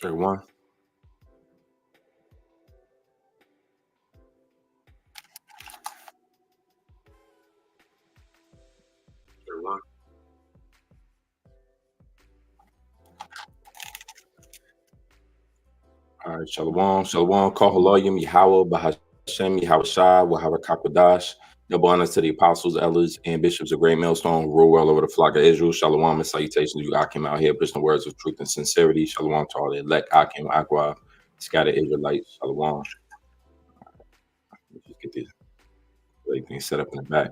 Everyone, everyone. All right, Shalom, Shalom, Kohalayim, Yahweh, Bahashem, Yahweh Shai, Wahara Kakwadash. Double honors to the apostles, elders, and bishops of Great Millstone, who rule well over the flock of Israel. Shalom and salutations. You came out here, preaching the words of truth and sincerity. Shalom to all the elect. Akim, Aqua, scattered Israelites. Shalom. Let's just get this everything set up in the back.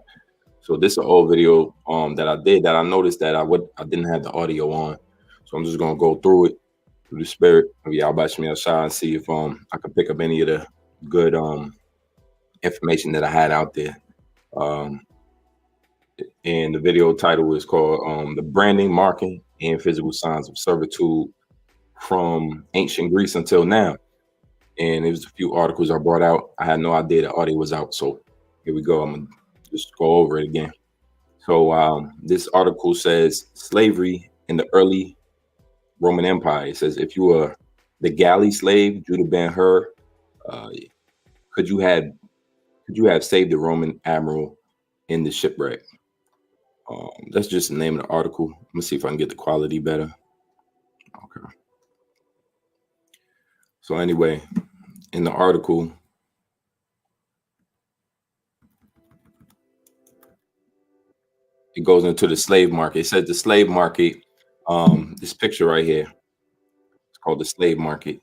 So this is an old video that I did that I noticed that I didn't have the audio on. So I'm just gonna go through it through the spirit of Yahweh Shemel Shah and see if I could pick up any of the good information that I had out there. Um, and the video title is called The Branding, Marking, and Physical Signs of Servitude from Ancient Greece Until Now. And there was a few articles I brought out. I had no idea the audio was out. So here we go. I'm going to just go over it again. So this article says slavery in the early Roman Empire. It says if you were the galley slave, Judah Ben Hur, could you have saved the Roman admiral in the shipwreck? That's just the name of the article. Let me see if I can get the quality better. Okay. So anyway, in the article, it goes into the slave market. It says the slave market, this picture right here, it's called the slave market.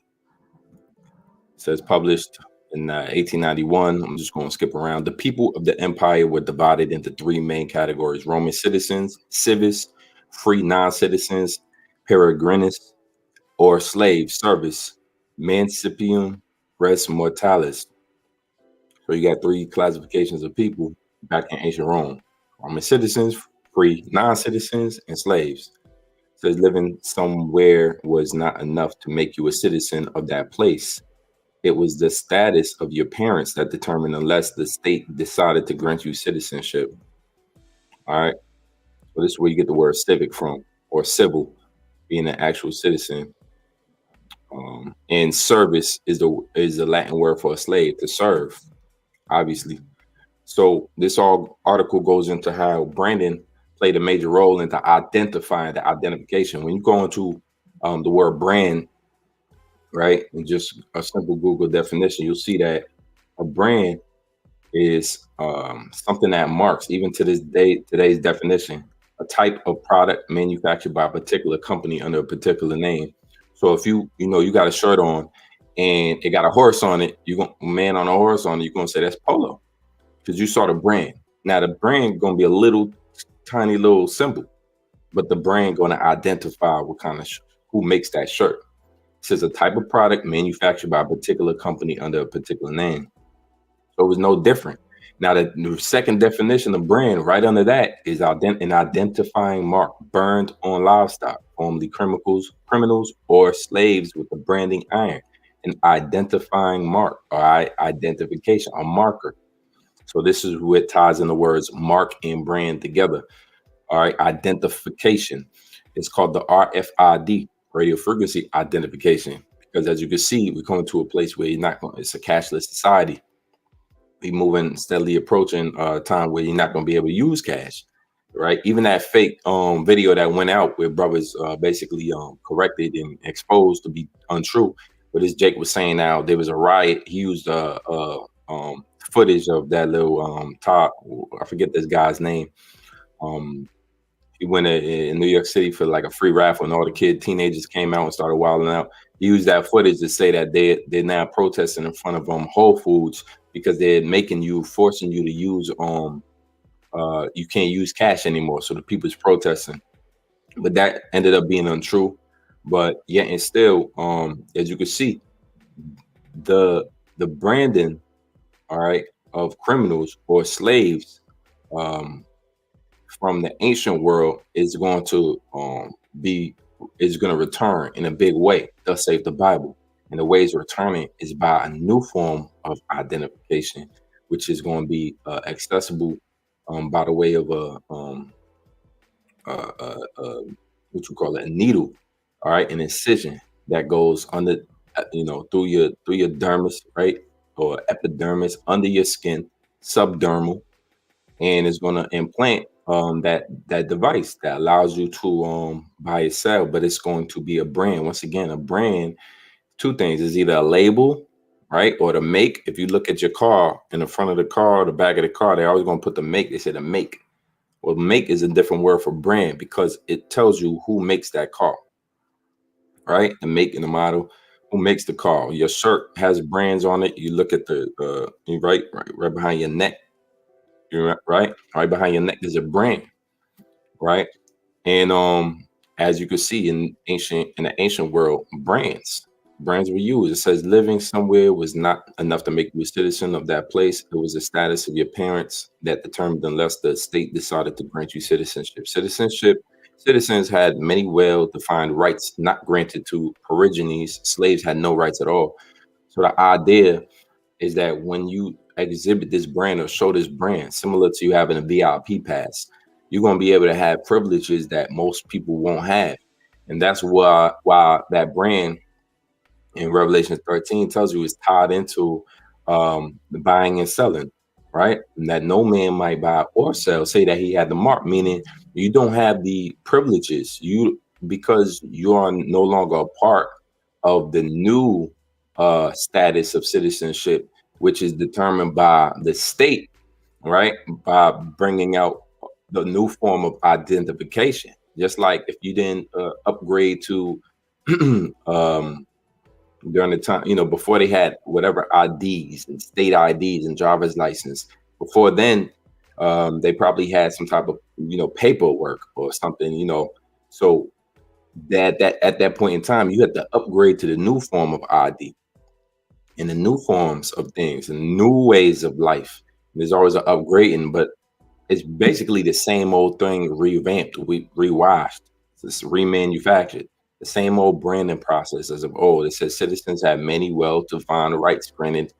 It says published in 1891. I'm just going to skip around. The people of the empire were divided into three main categories: Roman citizens, civis, free non-citizens, peregrinus, or slave service, mancipium, res mortalis. So you got three classifications of people back in ancient Rome: Roman citizens, free non-citizens, and slaves. It says living somewhere was not enough to make you a citizen of that place. It was the status of your parents that determined unless the state decided to grant you citizenship. All right. So this is where you get the word civic from, or civil, being an actual citizen. And service is the Latin word for a slave, to serve, obviously. So this article goes into how branding played a major role into identifying the identification. When you go into the word brand, right, and just a simple Google definition, you'll see that a brand is something that marks, even to this day, today's definition, a type of product manufactured by a particular company under a particular name. So if you got a shirt on and it got a horse on it, man on a horse on it, you're gonna say that's Polo because you saw the brand. Now the brand gonna be a little tiny little symbol, but the brand gonna identify what kind of who makes that shirt. It says a type of product manufactured by a particular company under a particular name. So it was no different. Now the second definition of brand, right under that, is an identifying mark burned on livestock, formerly criminals, or slaves with a branding iron. An identifying mark or identification, a marker. So this is what ties in the words mark and brand together. All right, identification. It's called the RFID, radio frequency identification, because as you can see, we're coming to a place where it's a cashless society. We're moving steadily approaching a time where you're not going to be able to use cash, right? Even that fake video that went out where brothers basically corrected and exposed to be untrue. But as Jake was saying, now there was a riot. He used footage of that little top. I forget this guy's name. He went in New York City for like a free raffle, and all the teenagers came out and started wilding out. He used that footage to say that they're now protesting in front of Whole Foods because they're forcing you to use you can't use cash anymore. So the people's protesting, but that ended up being untrue. But yet and still, as you can see, the branding, all right, of criminals or slaves from the ancient world is going to return in a big way. Thus save the Bible. And the ways returning is by a new form of identification, which is going to be accessible by the way of what you call it, a needle, all right, an incision. that goes under, through your dermis, right, or epidermis, under your skin, subdermal, and it's going to implant that device that allows you to buy a cell, but it's going to be a brand. Once again, a brand, two things, is either a label, right, or the make. If you look at your car, in the front of the car, the back of the car, they're always going to put the make. They say the make. Well, make is a different word for brand because it tells you who makes that car, right? The make and the model, who makes the car. Your shirt has brands on it. You look at the right behind your neck. You're right behind your neck. There's a brand, right? And as you can see in the ancient world, brands were used. It says living somewhere was not enough to make you a citizen of that place. It was the status of your parents that determined unless the state decided to grant you citizenship. Citizens had many well-defined rights not granted to aborigines. Slaves had no rights at all. So the idea is that when you exhibit this brand or show this brand, similar to you having a VIP pass, you're going to be able to have privileges that most people won't have. And that's why that brand in Revelation 13 tells you is tied into the buying and selling, right? And that no man might buy or sell, say that he had the mark, meaning you don't have the privileges. Because you are no longer a part of the new status of citizenship, which is determined by the state, right? By bringing out the new form of identification. Just like if you didn't upgrade to during the time, before they had whatever IDs and state IDs and driver's license. Before then, they probably had some type of paperwork or something. So that at that point in time, you had to upgrade to the new form of ID and the new forms of things and new ways of life. There's always an upgrading, but it's basically the same old thing revamped, rewashed, it's remanufactured. The same old branding process as of old. It says citizens have many well-defined rights granted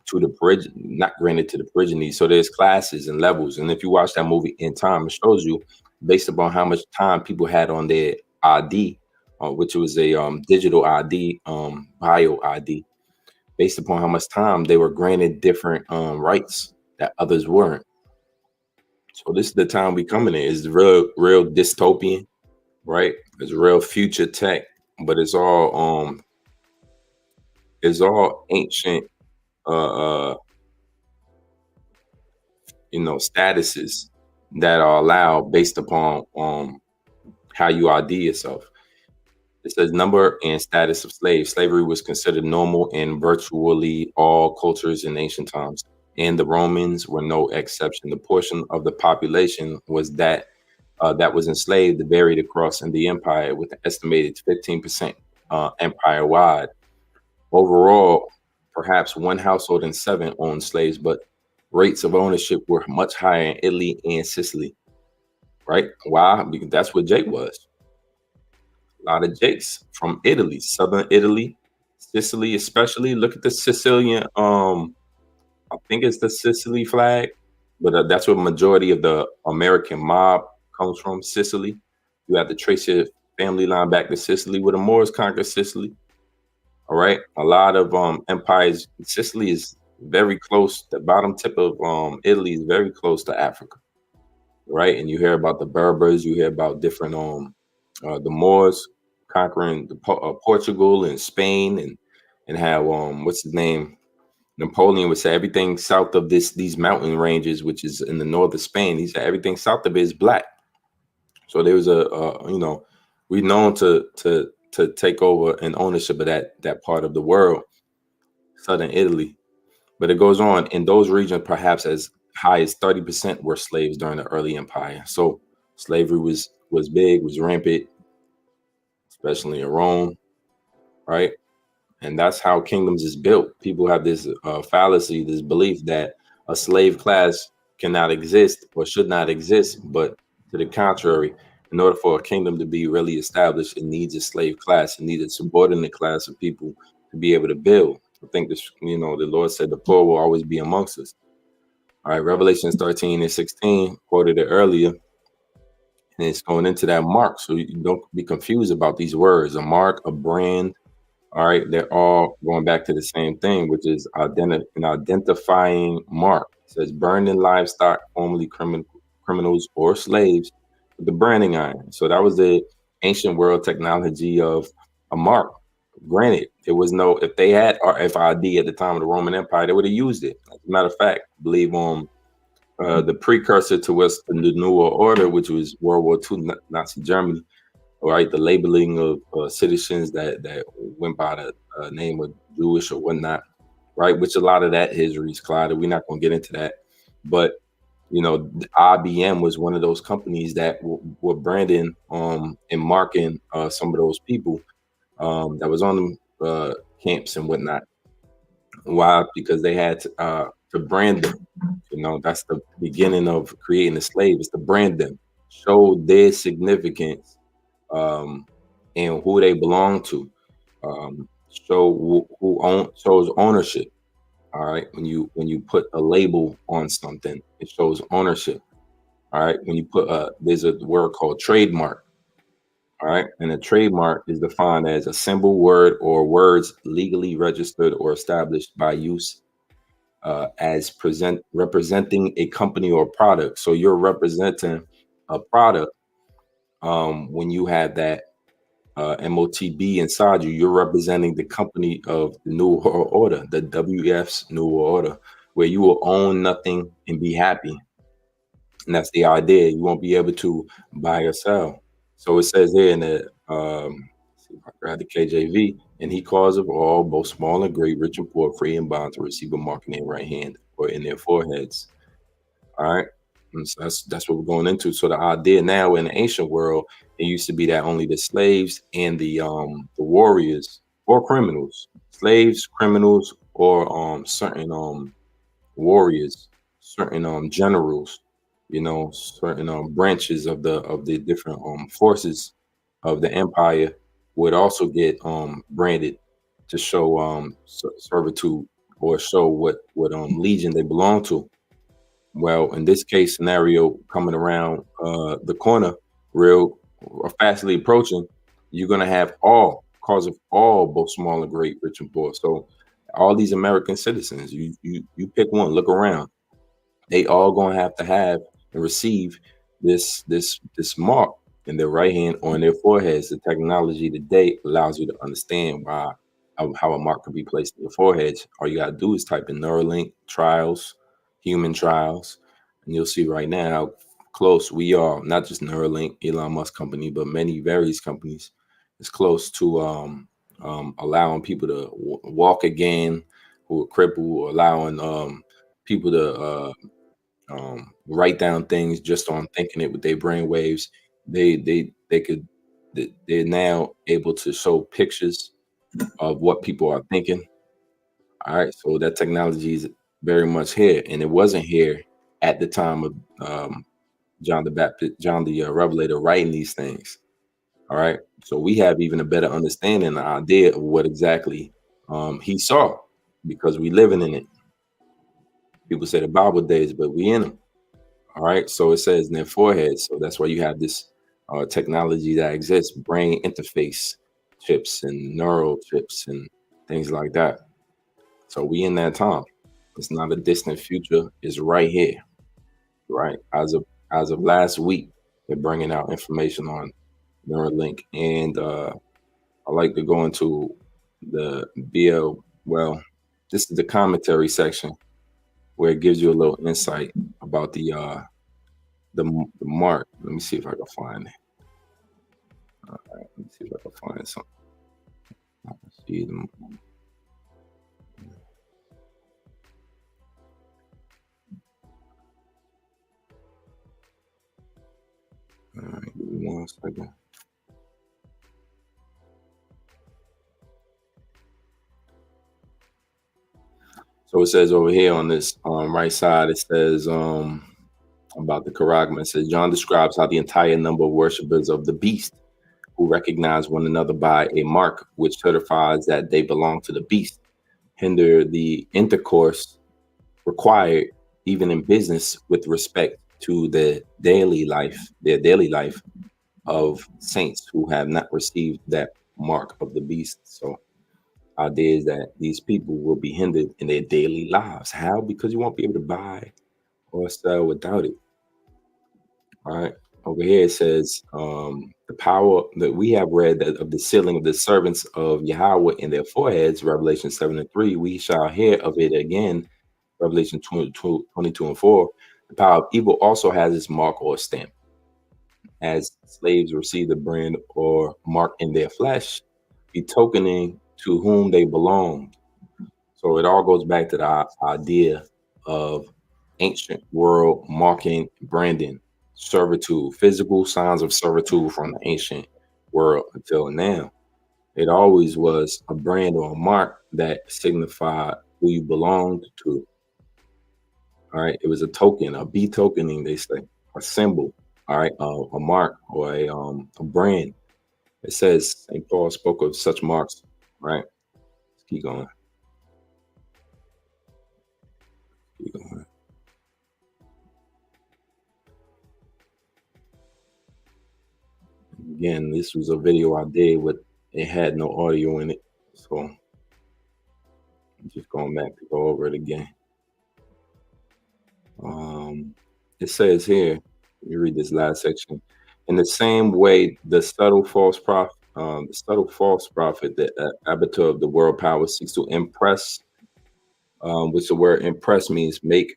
to the not granted to the aborigines. So there's classes and levels. And if you watch that movie In Time, it shows you based upon how much time people had on their ID, which was a digital ID, bio ID, based upon how much time they were granted different rights that others weren't. So this is the time we coming in. It's real dystopian, right? It's real future tech, but it's all ancient statuses that are allowed based upon how you ID yourself. It says number and status of slaves. Slavery was considered normal in virtually all cultures in ancient times, and the Romans were no exception. The portion of the population was that was enslaved varied across in the empire, with an estimated 15% empire-wide. Overall, perhaps one household in seven owned slaves, but rates of ownership were much higher in Italy and Sicily. Right? Why? Because that's where Jake was. A lot of Jakes from Italy, southern Italy, Sicily, especially. Look at the Sicilian. I think it's the Sicily flag, but that's where majority of the American mob comes from. Sicily. You have to trace your family line back to Sicily, where the Moors conquered Sicily. All right, a lot of empires. Sicily is very close. The bottom tip of Italy is very close to Africa, right? And you hear about the Berbers. You hear about different the Moors conquering Portugal and Spain, and how what's his name? Napoleon would say everything south of these mountain ranges, which is in the north of Spain. He said everything south of it is black. So there was we're known to take over an ownership of that part of the world, southern Italy. But it goes on in those regions, perhaps as high as 30% were slaves during the early empire. So slavery was big, was rampant, especially in Rome, right? And that's how kingdoms is built. People have this fallacy, this belief that a slave class cannot exist or should not exist. But to the contrary, in order for a kingdom to be really established, it needs a slave class. It needs a subordinate class of people to be able to build. I think this, the Lord said the poor will always be amongst us. All right, Revelations 13 and 16, quoted it earlier. And it's going into that mark. So you don't be confused about these words. A mark, a brand, All right, they're all going back to the same thing, which is an identifying mark. It says burned in livestock, formerly criminals or slaves, with the branding iron. So that was the ancient world technology of a mark. Granted, there was no, if they had RFID at the time of the Roman Empire, they would have used it. As a matter of fact, I believe the precursor to what's the New World Order, which was World War II, Nazi Germany, right? The labeling of citizens that went by the name of Jewish or whatnot, right? Which a lot of that history is clouded. We're not going to get into that, but IBM was one of those companies that were branding and marking some of those people that was on them camps and whatnot. Why? Because they had to brand them. That's the beginning of creating a slave, is to brand them, show their significance, um, and who they belong to. Show shows ownership. All right, when you put a label on something, it shows ownership. All right, when you put there's a word called trademark. All right, and a trademark is defined as a symbol, word, or words legally registered or established by use as representing a company or product. So you're representing a product when you have that MOTB inside you. You're representing the company of the New World Order, the WF's New World Order, where you will own nothing and be happy. And that's the idea. You won't be able to buy or sell. So it says here in the see if I grab the KJV, and he calls of all, both small and great, rich and poor, free and bond, to receive a mark in their right hand or in their foreheads. All right. And so that's what we're going into. So the idea now in the ancient world, it used to be that only the slaves and the warriors or criminals, slaves, criminals, or certain warriors, certain generals, certain branches of the different forces of the empire would also get branded to show servitude, or show what legion they belong to. Well, in this case scenario, coming around the corner, real fastly approaching, you're gonna have all cause of all, both small and great, rich and poor. So all these American citizens, you pick one, look around, they all gonna have to have and receive this mark in their right hand or in their foreheads. The technology today allows you to understand how a mark could be placed in your foreheads. All you gotta do is type in Neuralink trials, human trials, and you'll see right now how close we are. Not just Neuralink, Elon Musk company, but many various companies is close to allowing people to walk again who are crippled, or allowing people to write down things just on thinking it with their brain waves. They could they're now able to show pictures of what people are thinking. All right, so that technology is very much here, and it wasn't here at the time of John the Baptist, John the Revelator writing these things. All right, so we have even a better understanding, an idea of what exactly he saw, because we living in it. People say the Bible days, but we in them. All right. So it says in their foreheads. So that's why you have this technology that exists, brain interface chips and neural chips and things like that. So we in that time. It's not a distant future. It's right here. Right. As of last week, they're bringing out information on Neuralink, and I like to go into the BL. Well, this is the commentary section where it gives you a little insight about the mark. Let me see if I can find it. All right, let me see if I can find something. I can see them. All right, give me 1 second. So it says over here on this right side, it says about the charagma. It says John describes how the entire number of worshippers of the beast, who recognize one another by a mark which certifies that they belong to the beast, hinder the intercourse required even in business with respect to their daily life of saints who have not received that mark of the beast. So idea is that these people will be hindered in their daily lives. How? Because you won't be able to buy or sell without it. All right. Over here it says the power that we have read that of the sealing of the servants of Yahweh in their foreheads, Revelation 7:3. We shall hear of it again, Revelation 22:4. The power of evil also has its mark or stamp. As slaves receive the brand or mark in their flesh, betokening to whom they belong. So it all goes back to the idea of ancient world marking, branding, servitude, physical signs of servitude from the ancient world until now. It always was a brand or a mark that signified who you belonged to. All right. It was a token, a betokening, they say, a symbol. All right. A mark or a brand. It says St. Paul spoke of such marks. Right. Let's keep going. Keep going. Again, this was a video I did with it had no audio in it. So I'm just going back to go over it again. It says here, let me read this last section. In the same way, the subtle false prophet, the arbiter of the world power, seeks to impress, which the word impress means make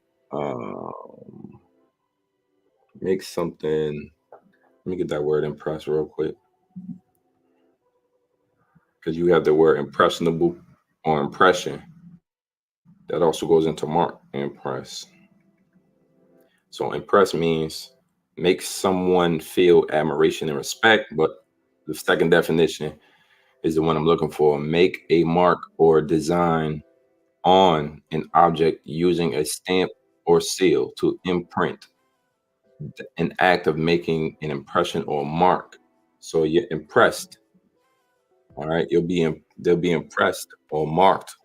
something. Let me get that word impress real quick, because you have the word impressionable or impression. That also goes into mark, impress. So impress means make someone feel admiration and respect. But the second definition is the one I'm looking for. Make a mark or design on an object using a stamp or seal to imprint, an act of making an impression or mark. So you're impressed. All right. They'll be impressed or marked.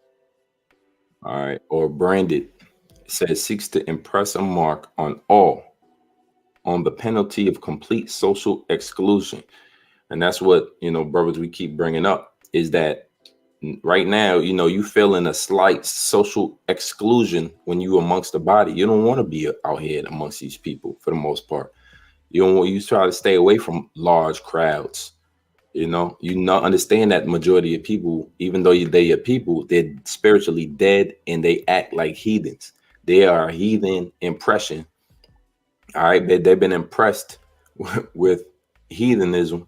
All right. Or branded. It says seeks to impress a mark on all on the penalty of complete social exclusion. And that's what, brothers, we keep bringing up is that right now, you feel in a slight social exclusion when you amongst the body. You don't want to be out here amongst these people for the most part. You try to stay away from large crowds. You not understand that majority of people, even though they're people, they're spiritually dead and they act like heathens. They are a heathen impression. All right, they've been impressed with heathenism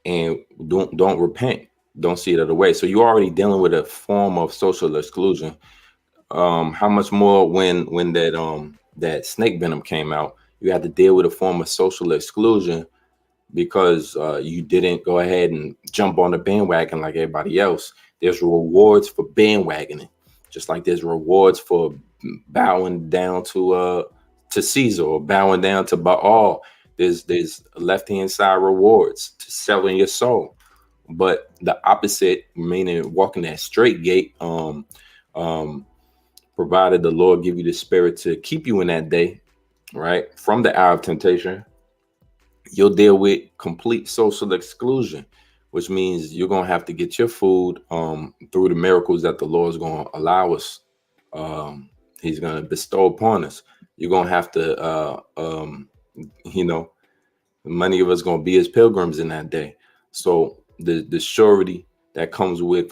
and don't repent, don't see it other way. So you're already dealing with a form of social exclusion. How much more when that snake venom came out, you had to deal with a form of social exclusion because you didn't go ahead and jump on the bandwagon like everybody else. There's rewards for bandwagoning, just like there's rewards for bowing down to Caesar or bowing down to Baal. There's left hand side rewards to selling your soul, but the opposite, meaning walking that straight gate, provided the Lord give you the spirit to keep you in that day, right, from the hour of temptation, you'll deal with complete social exclusion, which means you're gonna have to get your food through the miracles that the Lord's gonna allow us. He's gonna bestow upon us. You're gonna have to, many of us gonna be as pilgrims in that day. So the surety that comes with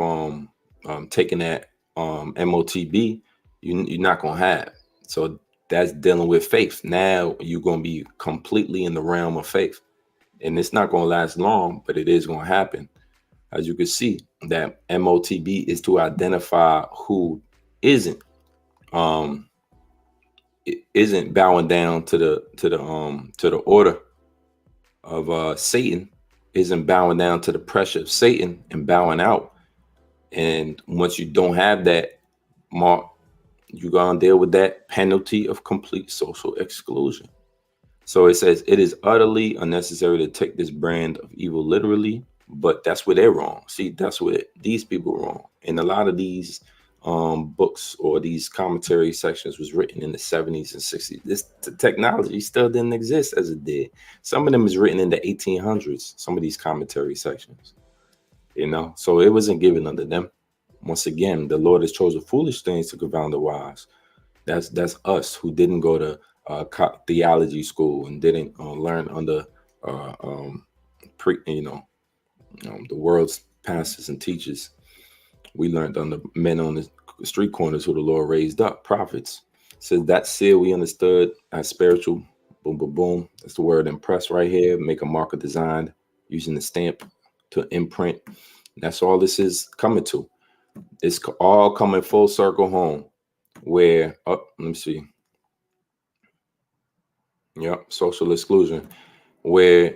taking that MOTB, you're not gonna have. So that's dealing with faith. Now you're gonna be completely in the realm of faith, and it's not gonna last long, but it is gonna happen. As you can see, that MOTB is to identify who isn't um isn't bowing down to the order of Satan, isn't bowing down to the pressure of Satan and bowing out. And once you don't have that mark, you're gonna deal with that penalty of complete social exclusion. So it says it is utterly unnecessary to take this brand of evil literally, but that's where they're wrong. See, that's where these people are wrong. And a lot of these books or these commentary sections was written in the 70s and 60s. This technology still didn't exist as it did. Some of them is written in the 1800s, some of these commentary sections, so it wasn't given under them. Once again, the Lord has chosen foolish things to confound the wise. That's us who didn't go to theology school and didn't learn under uh, um, the world's pastors and teachers. We learned under men on the street corners who the Lord raised up, prophets. So that seal we understood as spiritual. Boom, boom, boom. That's the word impress right here. Make a marker design using the stamp to imprint. That's all this is coming to. It's all coming full circle home. Where, let me see. Yep, social exclusion. Where,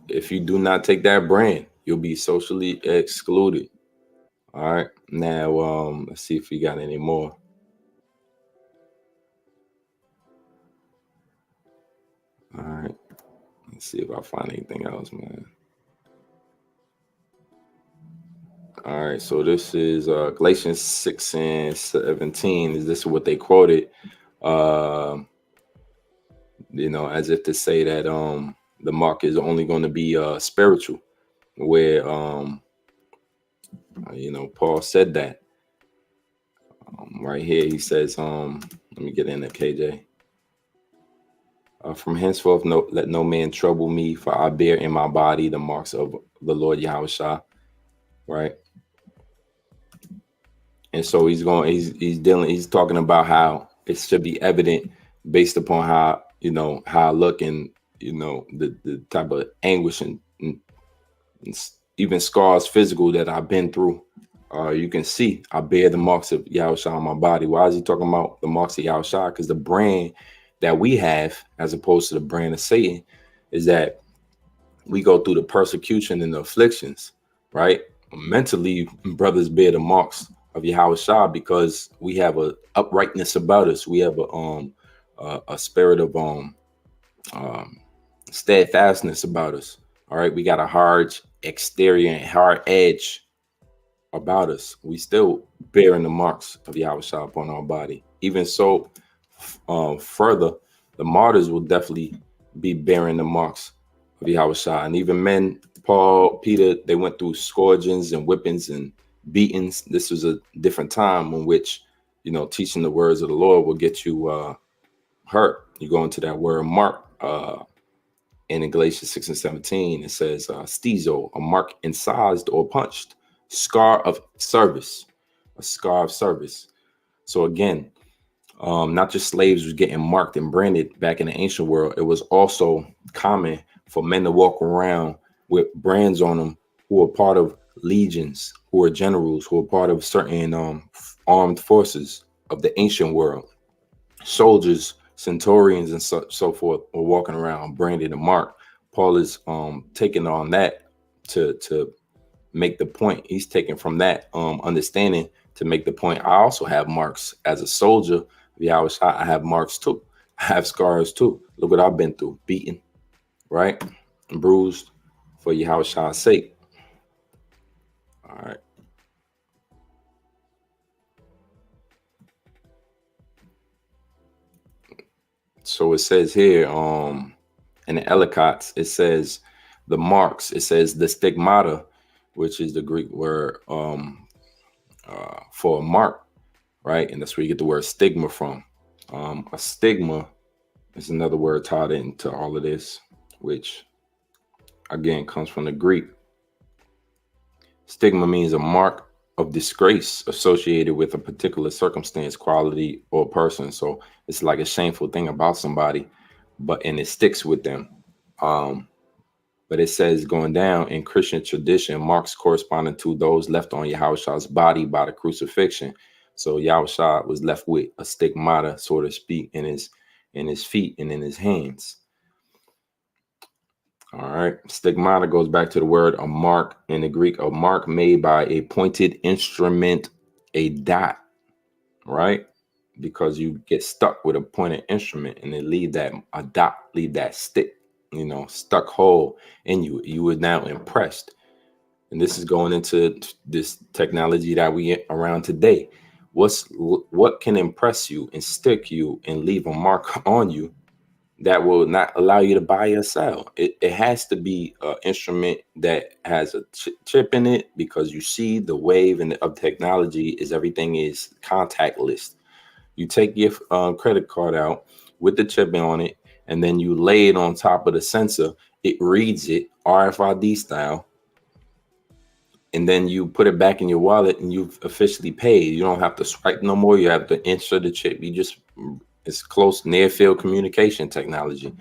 if you do not take that brand, you'll be socially excluded. All right. Now, let's see if we got any more. All right. Let's see if I find anything else, man. All right. So this is Galatians 6:17. This is what they quoted. As if to say that the mark is only going to be spiritual, where Paul said that right here. He says, let me get in there, KJ. From henceforth, let no man trouble me, for I bear in my body the marks of the Lord Yahushua. Right. And so he's talking about how it should be evident based upon how I look, and the type of anguish and even scars physical that I've been through. You can see I bear the marks of Yahushua on my body. Why is he talking about the marks of Yahushua? Because the brand that we have, as opposed to the brand of Satan, is that we go through the persecution and the afflictions, right? Mentally, brothers bear the marks of Yahushua because we have a uprightness about us. We have a spirit of steadfastness about us. All right, we got a hard exterior and hard edge about us. We still bearing the marks of Yahushua upon our body. Even so, further, the martyrs will definitely be bearing the marks of Yahushua. And even men, Paul, Peter, they went through scourgings and whippings and beatings. This was a different time in which, teaching the words of the Lord will get you hurt. You go into that word mark, and in Galatians 6:17, it says, stizo, a mark incised or punched, scar of service, a scar of service. So again, not just slaves was getting marked and branded back in the ancient world. It was also common for men to walk around with brands on them who are part of legions, who are generals, who are part of certain armed forces of the ancient world. Soldiers, centurions, and so forth were walking around branded and marked. Paul is taking on that to make the point. He's taking from that understanding to make the point. I also have marks as a soldier. I have marks too. I have scars too. Look what I've been through: beaten, right, and bruised for Yahushua's sake. All right. So it says here, in the Elicots, it says the marks. It says the stigmata, which is the Greek word for a mark, right? And that's where you get the word stigma from. A stigma is another word tied into all of this, which again comes from the Greek. Stigma means a mark of disgrace associated with a particular circumstance, quality, or person. So it's like a shameful thing about somebody, and it sticks with them. But it says, going down in Christian tradition, marks corresponding to those left on Yahushua's body by the crucifixion. So Yahushua was left with a stigmata, so to speak, in his feet and in his hands. All right. Stigmata goes back to the word a mark in the Greek, a mark made by a pointed instrument, a dot, right? Because you get stuck with a pointed instrument and then leave that stick, stuck hole in you. You were now impressed. And this is going into this technology that we get around today. What can impress you and stick you and leave a mark on you that will not allow you to buy or sell. It has to be an instrument that has a chip in it, because you see the wave of technology is everything is contactless. You take your credit card out with the chip on it, and then you lay it on top of the sensor. It reads it RFID style, and then you put it back in your wallet, and you've officially paid. You don't have to swipe no more. You have to insert the chip. It's close near field communication technology.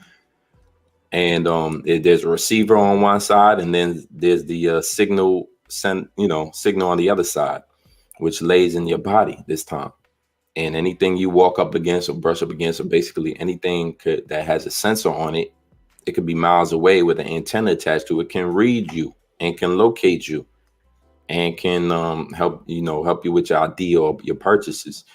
And there's a receiver on one side, and then there's the signal on the other side, which lays in your body this time. And anything you walk up against or brush up against, or basically anything that has a sensor on it, it could be miles away with an antenna attached to it, can read you and can locate you, and can help you with your ID or your purchases.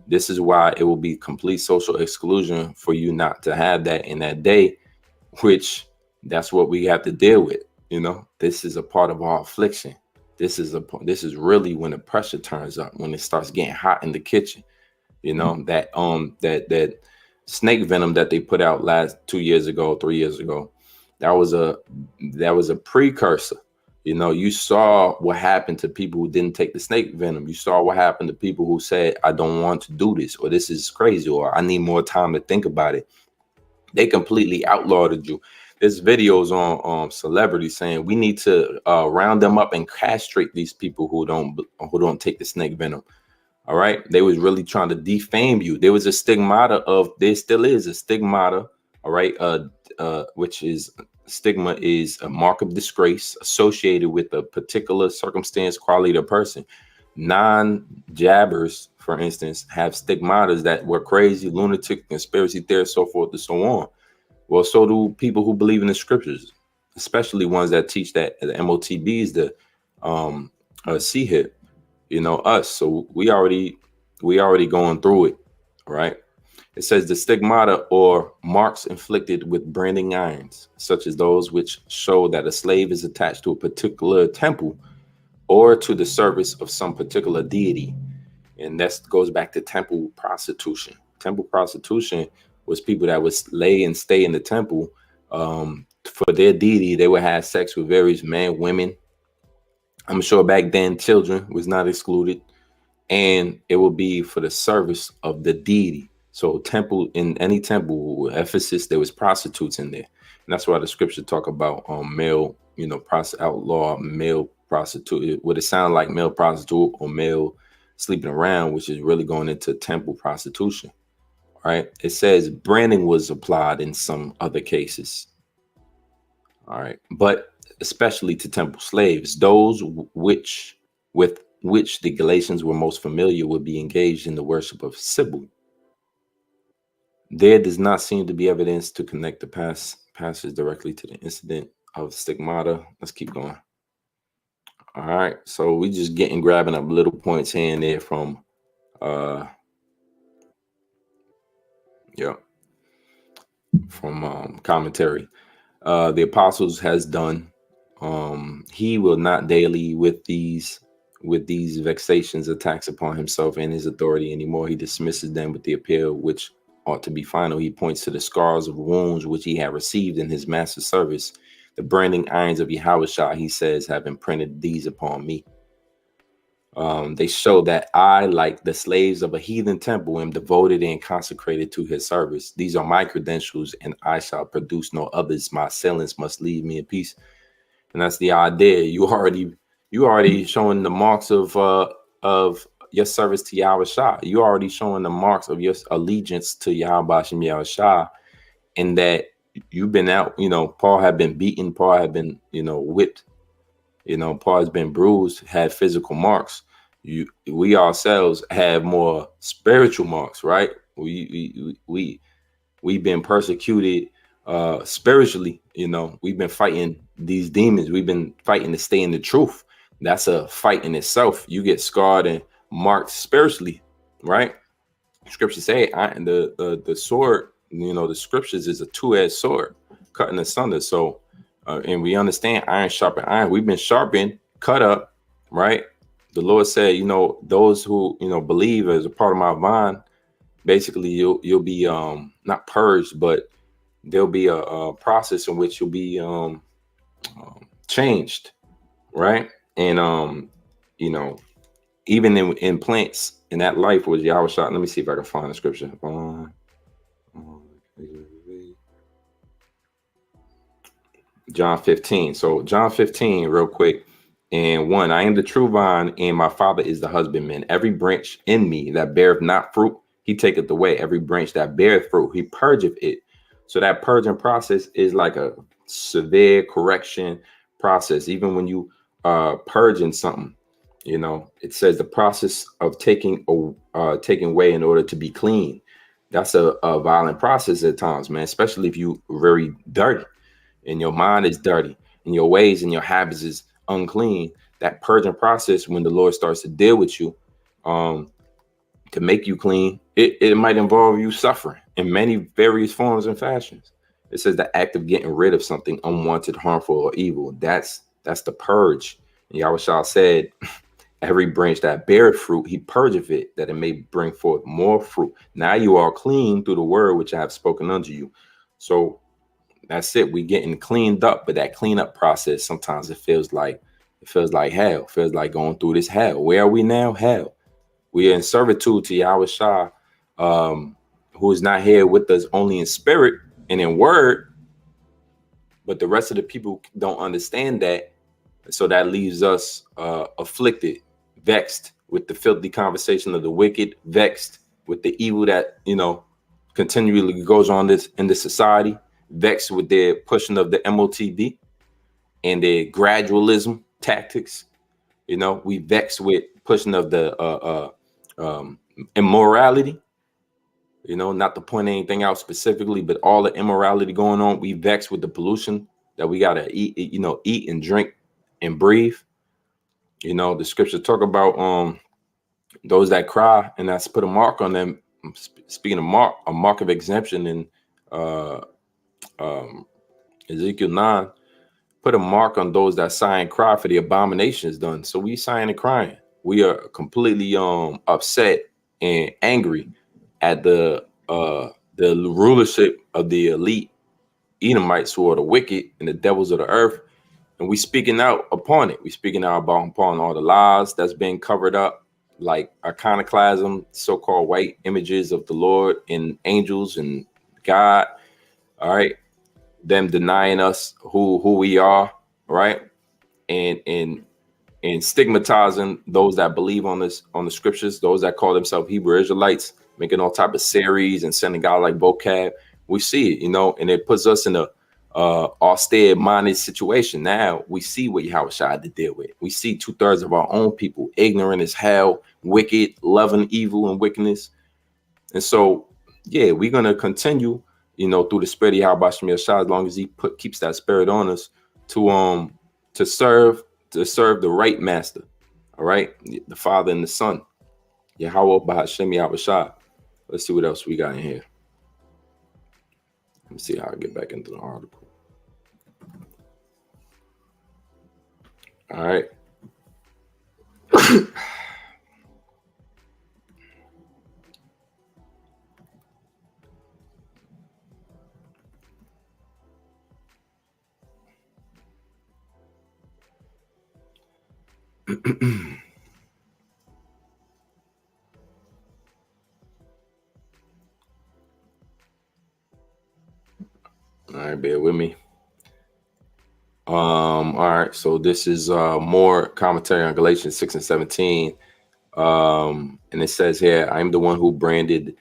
This is why it will be complete social exclusion for you not to have that in that day, which that's what we have to deal with. This is a part of our affliction. This is really when the pressure turns up, when it starts getting hot in the kitchen. That snake venom that they put out 3 years ago, that was a precursor. You saw what happened to people who didn't take the snake venom. You saw what happened to people who said, I don't want to do this, or this is crazy, or I need more time to think about it. They completely outlawed you. There's videos on celebrities saying we need to round them up and castrate these people who don't take the snake venom. All right. They was really trying to defame you. There was a stigmata there still is a stigmata. All right. Which is stigma is a mark of disgrace associated with a particular circumstance, quality of person. Non-jabbers, for instance, have stigmatas that were crazy, lunatic, conspiracy theorists, so forth and so on. Well, so do people who believe in the scriptures, especially ones that teach that the MOTBs, the CHIP, us. So we already going through it, right? It says the stigmata, or marks inflicted with branding irons, such as those which show that a slave is attached to a particular temple or to the service of some particular deity. And that goes back to temple prostitution. Temple prostitution was people that would lay and stay in the temple for their deity. They would have sex with various men, women. I'm sure back then children was not excluded, and it will be for the service of the deity. So in any temple, Ephesus, there was prostitutes in there. And that's why the scripture talk about male, outlaw male prostitute. Would it sound like male prostitute or male sleeping around, which is really going into temple prostitution, right? It says branding was applied in some other cases. All right. But especially to temple slaves, those with which the Galatians were most familiar would be engaged in the worship of Sybil. There does not seem to be evidence to connect the passage directly to the incident of stigmata. Let's keep going. All right, so we just grabbing up little points here and there from commentary. The apostles has done. He will not daily with these vexations attacks upon himself and his authority anymore. He dismisses them with the appeal which ought to be final. He points to the scars of wounds which he had received in his master's service. The branding irons of Yahushua, he says, have imprinted these upon me. They show that I, like the slaves of a heathen temple, am devoted and consecrated to his service. These are my credentials, and I shall produce no others. My assailants must leave me in peace. And that's the idea. You already showing the marks of your service to Yahushua. You already showing the marks of your allegiance to Yahweh Shem Yahushua, in that you've been out. Paul had been beaten. Paul had been whipped. Paul has been bruised, had physical marks. We ourselves have more spiritual marks, right? We've been persecuted spiritually. We've been fighting these demons. We've been fighting to stay in the truth. That's a fight in itself. You get scarred and marked spiritually, right? Scriptures say the sword, the scriptures is a two-edged sword, cutting asunder. So and we understand iron sharpen iron. We've been sharpened, cut up, right? The Lord said, those who believe as a part of my vine, basically you'll be not purged, but there'll be a process in which you'll be changed, right? And you know, even in plants in that life was Yahweh shot. Let me see if I can find the scripture. John 15. So John 15, real quick. And 1, I am the true vine, and my Father is the husbandman. Every branch in me that beareth not fruit, he taketh away. Every branch that beareth fruit, he purgeth it. So that purging process is like a severe correction process. Even when you purging something, it says the process of taking away in order to be clean. That's a violent process at times, man, especially if you very dirty and your mind is dirty and your ways and your habits is unclean. That purging process, when the Lord starts to deal with you to make you clean, it might involve you suffering in many various forms and fashions. It says the act of getting rid of something unwanted, harmful, or evil. That's the purge. And Yahweh said, every branch that beareth fruit, he purgeth it, that it may bring forth more fruit. Now you are clean through the word which I have spoken unto you. So that's it. We getting cleaned up, but that cleanup process, sometimes it feels like hell. It feels like going through this hell. Where are we now? Hell. We are in servitude to Yahweh Shah, who is not here with us only in spirit and in word, but the rest of the people don't understand that. So that leaves us afflicted, vexed with the filthy conversation of the wicked, vexed with the evil that continually goes on in this society, vexed with their pushing of the MOTD and their gradualism tactics. We vexed with pushing of the immorality. Not to point anything out specifically, but all the immorality going on. We vexed with the pollution that we gotta eat and drink and breathe. The scriptures talk about those that cry, and that's put a mark on them. Speaking of mark, a mark of exemption in Ezekiel 9, put a mark on those that sigh and cry for the abominations done. So we sighing and crying. We are completely upset and angry at the rulership of the elite Edomites, who are the wicked and the devils of the earth. And we speaking out upon it. We speaking out upon all the lies that's being covered up, like iconoclasm, so-called white images of the Lord and angels and God. All right. Them denying us who we are, right? And stigmatizing those that believe on the scriptures, those that call themselves Hebrew Israelites, making all type of series and sending God like vocab. We see it, and it puts us in a austere minded situation. Now we see what Yahweh had to deal with. We see 2/3 of our own people ignorant as hell, wicked, loving evil and wickedness. And so, yeah, we're gonna continue, through the spirit of Yahweh Shem Yahshua, as long as he keeps that spirit on us to serve the right master. All right, the Father and the Son. Yahweh Bahashem Yahweh Shah. Let's see what else we got in here. Let me see how I get back into the article. All right. All right, bear with me. All right, so this is more commentary on Galatians 6 and 17. And it says here, I am the one who branded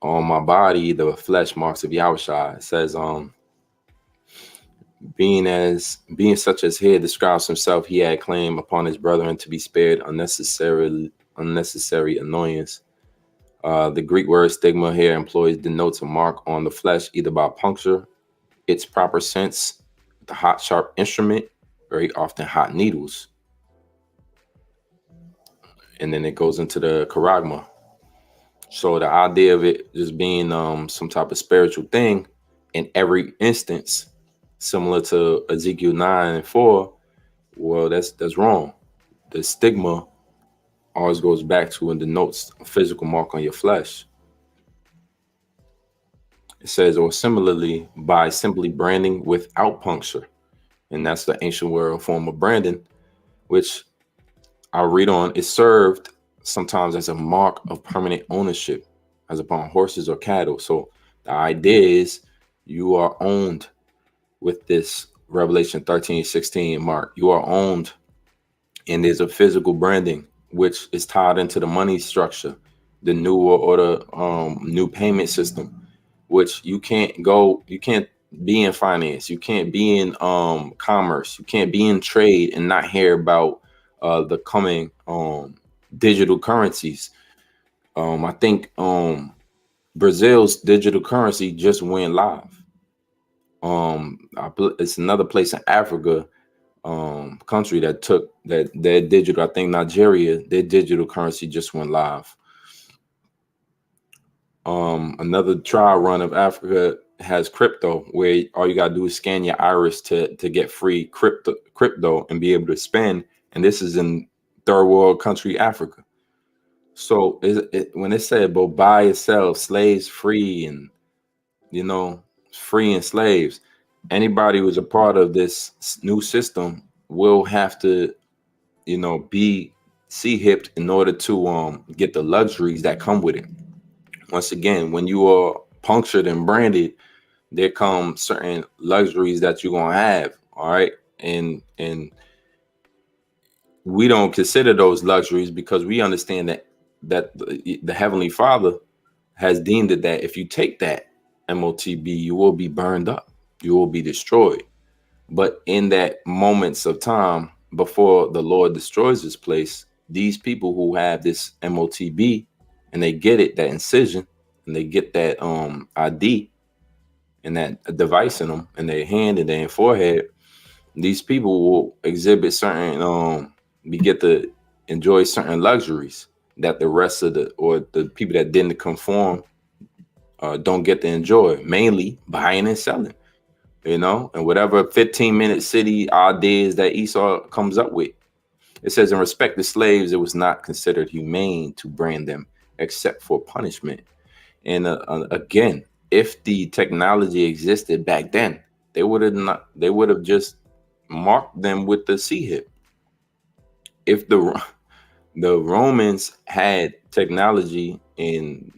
on my body the flesh marks of Yahushua. It says, being such as here describes himself, he had claim upon his brethren to be spared unnecessary annoyance. The Greek word stigma here denotes a mark on the flesh, either by puncture, its proper sense, the hot, sharp instrument, very often hot needles. And then it goes into the charagma. So the idea of it just being some type of spiritual thing in every instance, similar to Ezekiel 9 and 4, well, that's wrong. The stigma always goes back to and denotes a physical mark on your flesh. It says, or similarly, by simply branding without puncture. And that's the ancient world form of branding, which I'll read on. It served sometimes as a mark of permanent ownership, as upon horses or cattle. So the idea is you are owned with this Revelation 13:16 mark. You are owned, and there's a physical branding which is tied into the money structure, the new or the new payment system, which you can't be in finance, you can't be in commerce, you can't be in trade and not hear about the coming digital currencies. I think Brazil's digital currency just went live. It's another place in Africa, country that took that their digital. I think Nigeria, their digital currency just went live. Another trial run of Africa has crypto, where all you gotta do is scan your iris to get free crypto and be able to spend. And this is in third world country Africa. So when it said about buy and sell slaves free, and you know free and slaves, anybody who's a part of this new system will have to be hipped in order to get the luxuries that come with it. Once again, when you are punctured and branded, there come certain luxuries that you're gonna have. All right. And we don't consider those luxuries because we understand that the Heavenly Father has deemed it that if you take that MOTB, you will be burned up, you will be destroyed. But in that moments of time before the Lord destroys this place, these people who have this MOTB and they get it, that incision, and they get that ID and that device in them in their hand and their forehead, these people will exhibit certain we get to enjoy certain luxuries that the rest of the people that didn't conform don't get to enjoy, mainly buying and selling, and whatever 15-minute city ideas that Esau comes up with. It says, in respect to slaves, it was not considered humane to brand them except for punishment. And again, if the technology existed back then, they would have just marked them with the C hip. If the Romans had technology in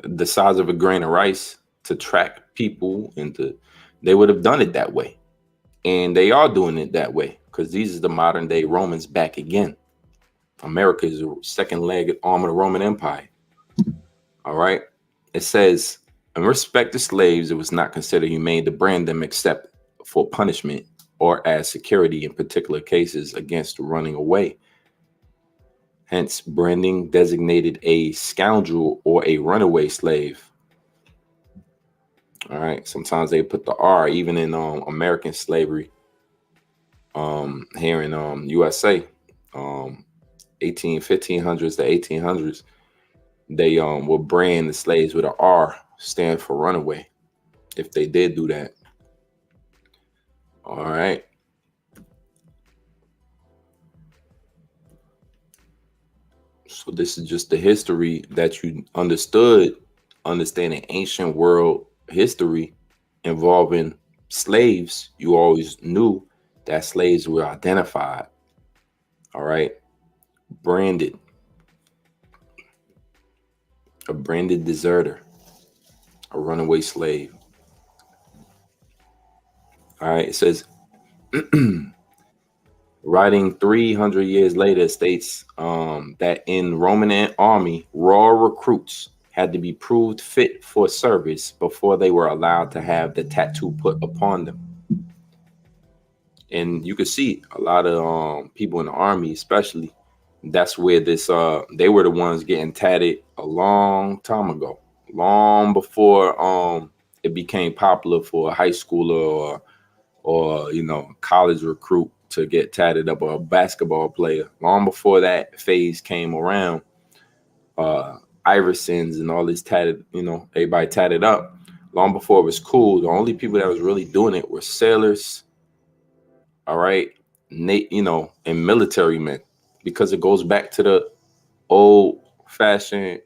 the size of a grain of rice to track people, they would have done it that way. And they are doing it that way because these are the modern day Romans back again. America is a second-legged arm of the Roman Empire. All right. It says, in respect to slaves, it was not considered humane to brand them except for punishment or as security in particular cases against running away. Hence, branding designated a scoundrel or a runaway slave. All right. Sometimes they put the R even in American slavery. Here in USA, 1500s to 1800s, they will brand the slaves with an R, stand for runaway, if they did do that. All right. So this is just the history that you understanding ancient world history involving slaves. You always knew that slaves were identified. All right. Branded. A branded deserter. A runaway slave. All right. It says, writing 300 years later, states that in Roman army, raw recruits had to be proved fit for service before they were allowed to have the tattoo put upon them. And you could see a lot of people in the army, especially, that's where they were the ones getting tatted a long time ago, long before it became popular for a high schooler or college recruit to get tatted up, or a basketball player. Long before that phase came around, Iversons and all this tatted, everybody tatted up. Long before it was cool, the only people that was really doing it were sailors, all right, and military men, because it goes back to the old fashioned,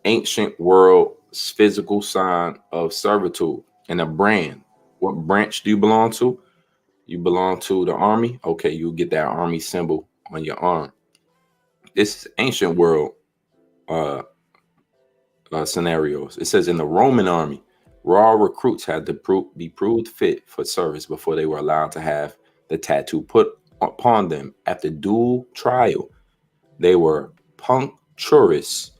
ancient world's physical sign of servitude and a brand. What branch do you belong to? You belong to the army? Okay, you get that army symbol on your arm. This is ancient world uh, scenarios. It says in the Roman army, raw recruits had to be proved fit for service before they were allowed to have the tattoo put upon them. After dual trial, they were puncturis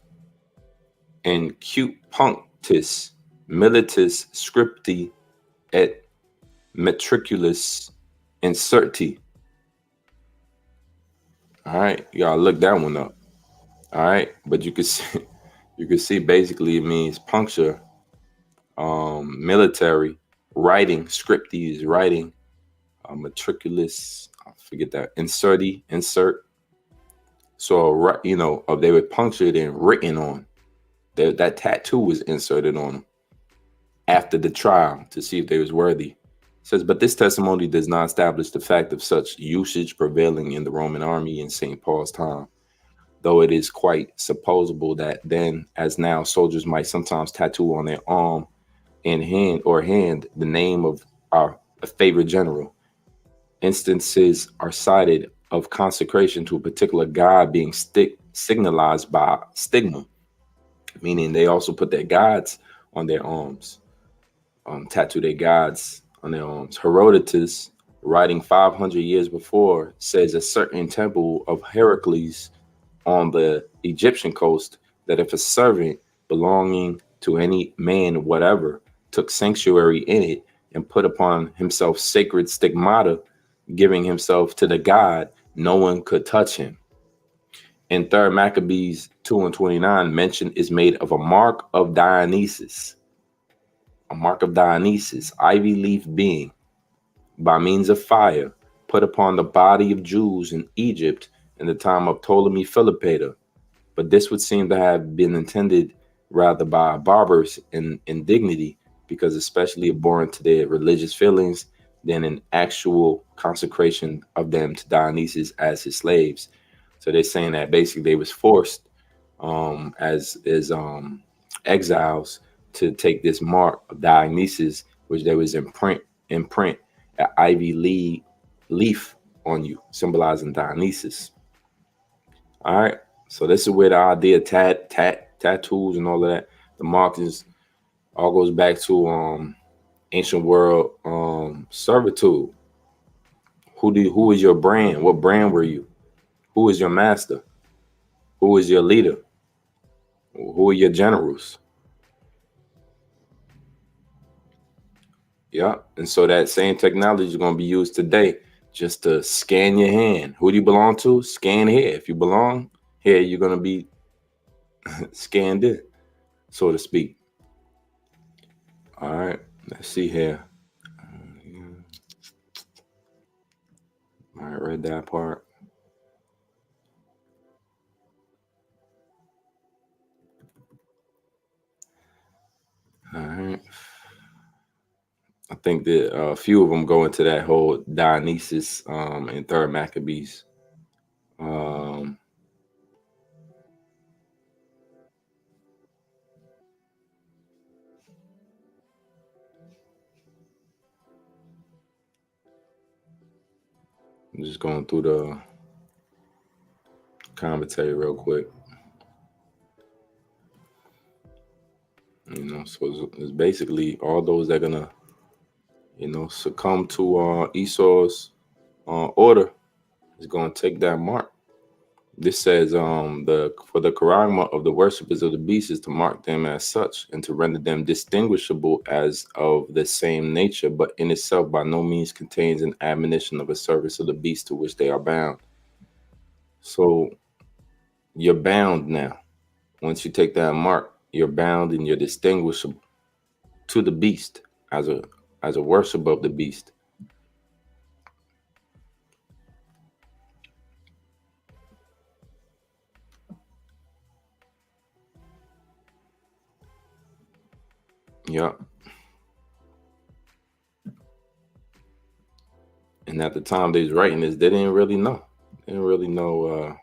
and cute punctus militis scripti et matriculus inserti. All right, you gotta look that one up. All right, but you can see, you can see basically it means puncture, military, writing, scripty is writing, matriculus, I forget that, inserti, insert. So they were punctured and written on. That tattoo was inserted on them after the trial to see if they was worthy. It says, but this testimony does not establish the fact of such usage prevailing in the Roman army in St. Paul's time, though it is quite supposable that then, as now, soldiers might sometimes tattoo on their arm and hand the name of our favorite general. Instances are cited of consecration to a particular god being signalized by stigma, meaning they also put their gods on their arms, tattoo their gods on their arms. Herodotus, writing 500 years before, says a certain temple of Heracles on the Egyptian coast, that if a servant belonging to any man whatever took sanctuary in it and put upon himself sacred stigmata, giving himself to the god, no one could touch him. In 3 Maccabees 2:29, mention is made of a mark of Dionysus. A mark of Dionysus, ivy leaf being, by means of fire, put upon the body of Jews in Egypt in the time of Ptolemy Philopator. But this would seem to have been intended rather by barbers in indignity, because especially abhorrent to their religious feelings, than an actual consecration of them to Dionysus as his slaves. So they're saying that basically they was forced as exiles to take this mark of Dionysus, which there was imprint an ivy leaf on you, symbolizing Dionysus. All right, so this is where the idea of tattoos and all of that, the markings, all goes back to ancient world servitude. Who is your brand? What brand were you? Who is your master? Who is your leader? Who are your generals? Yeah, and so that same technology is going to be used today, just to scan your hand. Who do you belong to? Scan here. If you belong here, you're going to be scanned in, so to speak. All right, let's see here. All right, read that part. All right. I think that a few of them go into that whole Dionysus in 3 Maccabees. Um, I'm just going through the commentary real quick. So it's basically all those that are gonna, succumb to Esau's order is gonna take that mark. This says for the charagma of the worshippers of the beast is to mark them as such and to render them distinguishable as of the same nature, but in itself by no means contains an admonition of a service of the beast to which they are bound. So you're bound now. Once you take that mark, you're bound and you're distinguishable to the beast as a worshiper of the beast. Yeah. And at the time they was writing this, they didn't really know. They didn't really know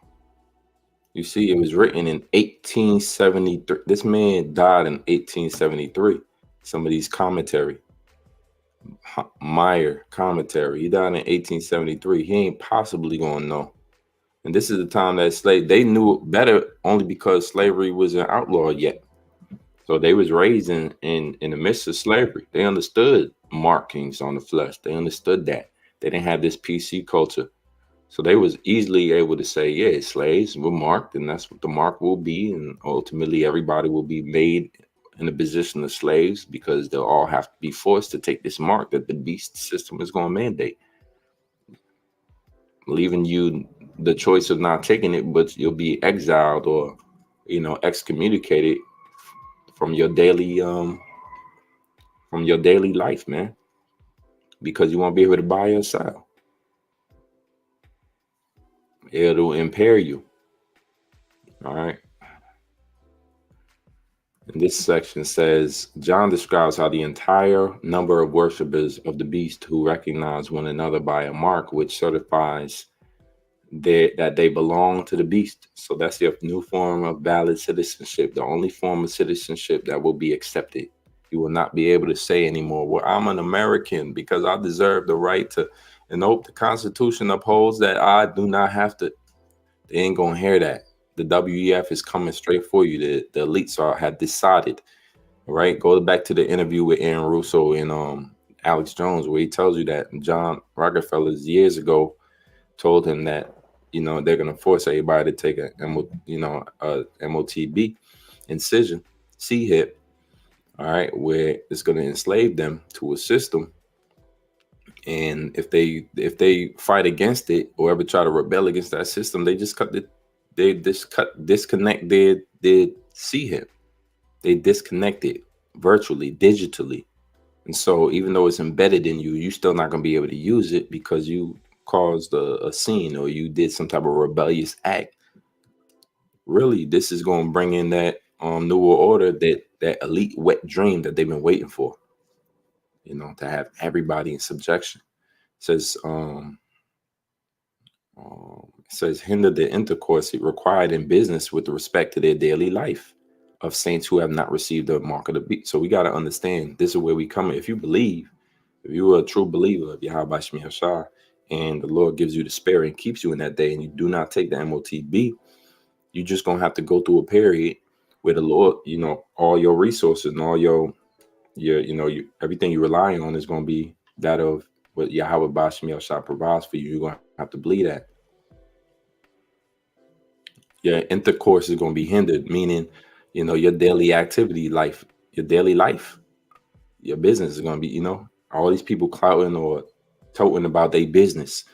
You see, it was written in 1873. This man died in 1873. Some of these commentary, Meyer commentary, he died in 1873. He ain't possibly gonna know. And this is the time that they knew better only because slavery was an outlaw yet. So they was raised in the midst of slavery. They understood markings on the flesh. They understood that. They didn't have this PC culture. So they was easily able to say, yeah, slaves were marked, and that's what the mark will be. And ultimately everybody will be made in the position of slaves because they'll all have to be forced to take this mark that the beast system is going to mandate, leaving you the choice of not taking it, but you'll be exiled or, excommunicated from your daily life, man, because you won't be able to buy or sell. It'll impair you. All right. And this section says John describes how the entire number of worshippers of the beast who recognize one another by a mark which certifies that they belong to the beast. So that's your new form of valid citizenship, the only form of citizenship that will be accepted. You will not be able to say anymore, well, I'm an American because I deserve the right to, and nope, the Constitution upholds that I do not have to. They ain't gonna hear that. The WEF is coming straight for you. The elites have decided, right? Go back to the interview with Aaron Russo and Alex Jones, where he tells you that John Rockefeller years ago told him that they're gonna force everybody to take a MOTB incision, C-hip, all right, where it's gonna enslave them to a system. And if they fight against it or ever try to rebel against that system, they just disconnect their C-hip. They disconnect it virtually, digitally. And so even though it's embedded in you, you're still not going to be able to use it because you caused a scene or you did some type of rebellious act. Really, this is going to bring in that newer order, that elite wet dream that they've been waiting for, to have everybody in subjection. It says hinder the intercourse required in business with respect to their daily life of saints who have not received the mark of the beast. So we got to understand, this is where we come in. If you are a true believer of Yahweh Shemi Hashar, and the Lord gives you the spirit and keeps you in that day, and you do not take the MOTB, you're just going to have to go through a period where the Lord, all your resources and all your everything you rely on is going to be that of what Yahweh Shemi Hashar provides for you. You're going to have to bleed at. Your intercourse is going to be hindered, meaning, your daily activity life, your daily life, your business is going to be, all these people clouting or toting about their business.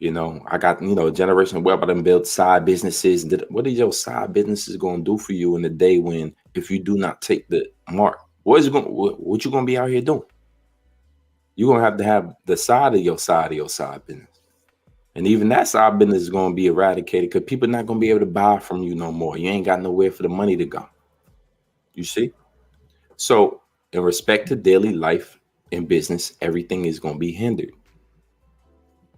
I got, generation web, I done built side businesses. What is your side businesses going to do for you in the day when, if you do not take the mark, what you going to be out here doing? You're going to have the side of your side business. And even that side business is going to be eradicated because people are not going to be able to buy from you no more. You ain't got nowhere for the money to go. You see? So in respect to daily life and business, everything is going to be hindered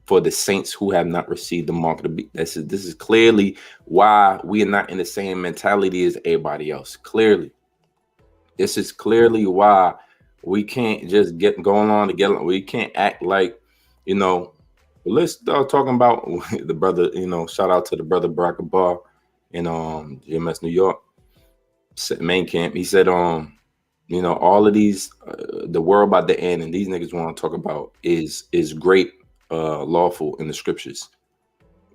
for the saints who have not received the mark of the beast. This is clearly why we are not in the same mentality as everybody else. Clearly. This is clearly why we can't just get going on together. We can't act like, let's start talking about the brother, shout out to the brother Barack Obama in GMS New York main camp. He said, all of these, the world about the end, and these niggas want to talk about is great, lawful in the scriptures.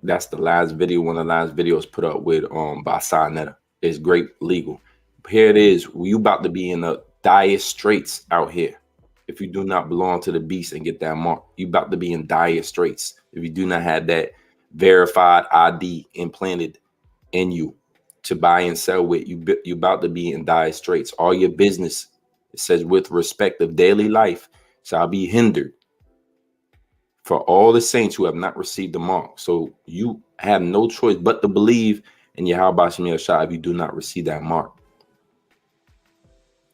That's the last video, one of the last videos put up with by Netta. It's great legal. Here it is. You about to be in the dire straits out here. If you do not belong to the beast and get that mark, you about to be in dire straits. If you do not have that verified ID implanted in you to buy and sell with, you about to be in dire straits. All your business, it says, with respect of daily life, shall be hindered for all the saints who have not received the mark. So you have no choice but to believe in Yahweh Shemi Hashar if you do not receive that mark.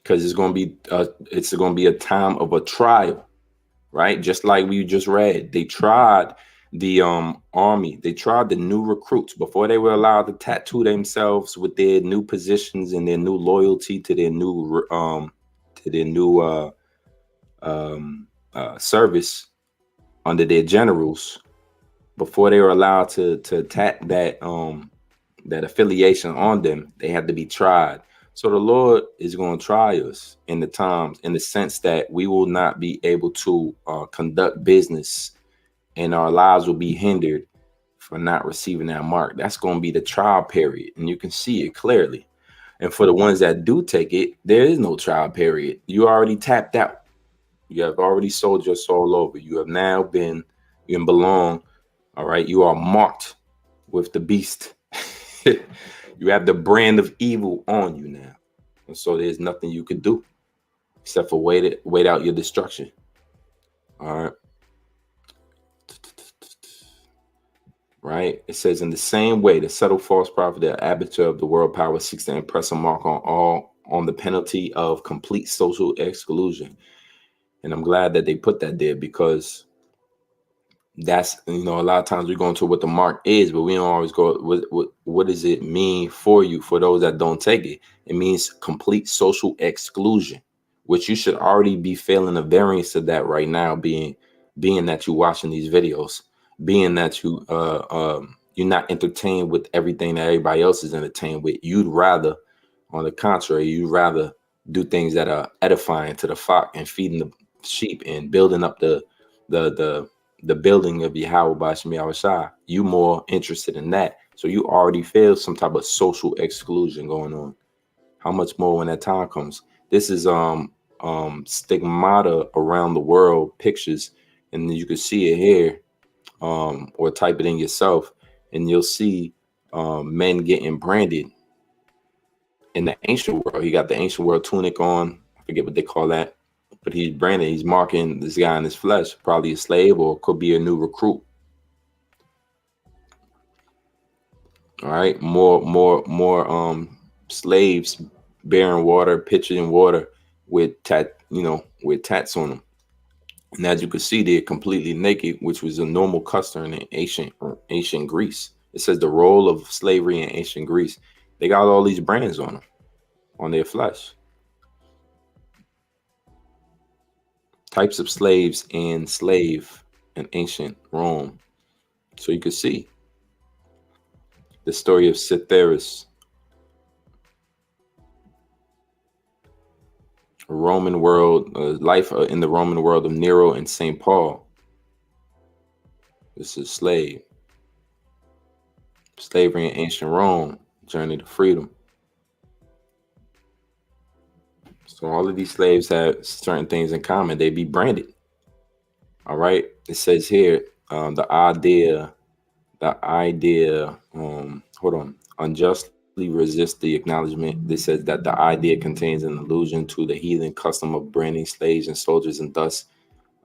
Because it's going to be a time of a trial, right? Just like we just read, they tried The army, they tried the new recruits before they were allowed to tattoo themselves with their new positions and their new loyalty to their new um service under their generals. Before they were allowed to tat that affiliation on them, they had to be tried. So the Lord is going to try us in the times, in the sense that we will not be able to conduct business, and our lives will be hindered for not receiving that mark. That's going to be the trial period, and you can see it clearly. And for the ones that do take it, there is no trial period. You already tapped out. You have already sold your soul over. You have now been, you belong. All right. You are marked with the beast. You have the brand of evil on you now. And so there's nothing you can do except for wait out your destruction. All right. Right. It says, in the same way, the subtle false prophet, the arbiter of the world power, seeks to impress a mark on all on the penalty of complete social exclusion. And I'm glad that they put that there, because that's, a lot of times we go into what the mark is, but we don't always go, what does it mean for you? For those that don't take it, it means complete social exclusion, which you should already be feeling a variance of that right now, being that you're watching these videos, being that you're not entertained with everything that everybody else is entertained with. You'd rather, on the contrary, you'd rather do things that are edifying to the flock and feeding the sheep and building up the building of Yahweh by Shem Yahushua. You more interested in that. So you already feel some type of social exclusion going on. How much more when that time comes? This is stigmata around the world pictures, and you can see it here, or type it in yourself, and you'll see men getting branded in the ancient world. He got the ancient world tunic on. I forget what they call that. But he's branded, he's marking this guy in his flesh, probably a slave, or could be a new recruit. All right, more slaves bearing water, pitching water with tats on them. And as you can see, they're completely naked, which was a normal custom in ancient Greece. It says the role of slavery in ancient Greece. They got all these brands on them, on their flesh. Types of slaves and slave in ancient Rome. So you can see the story of Cytheris, Roman world, life in the Roman world of Nero and St. Paul. This is slavery in ancient Rome, journey to freedom. So all of these slaves have certain things in common. They be branded. All right. It says here, the idea, hold on, unjustly resist the acknowledgement. This says that the idea contains an allusion to the heathen custom of branding slaves and soldiers, and thus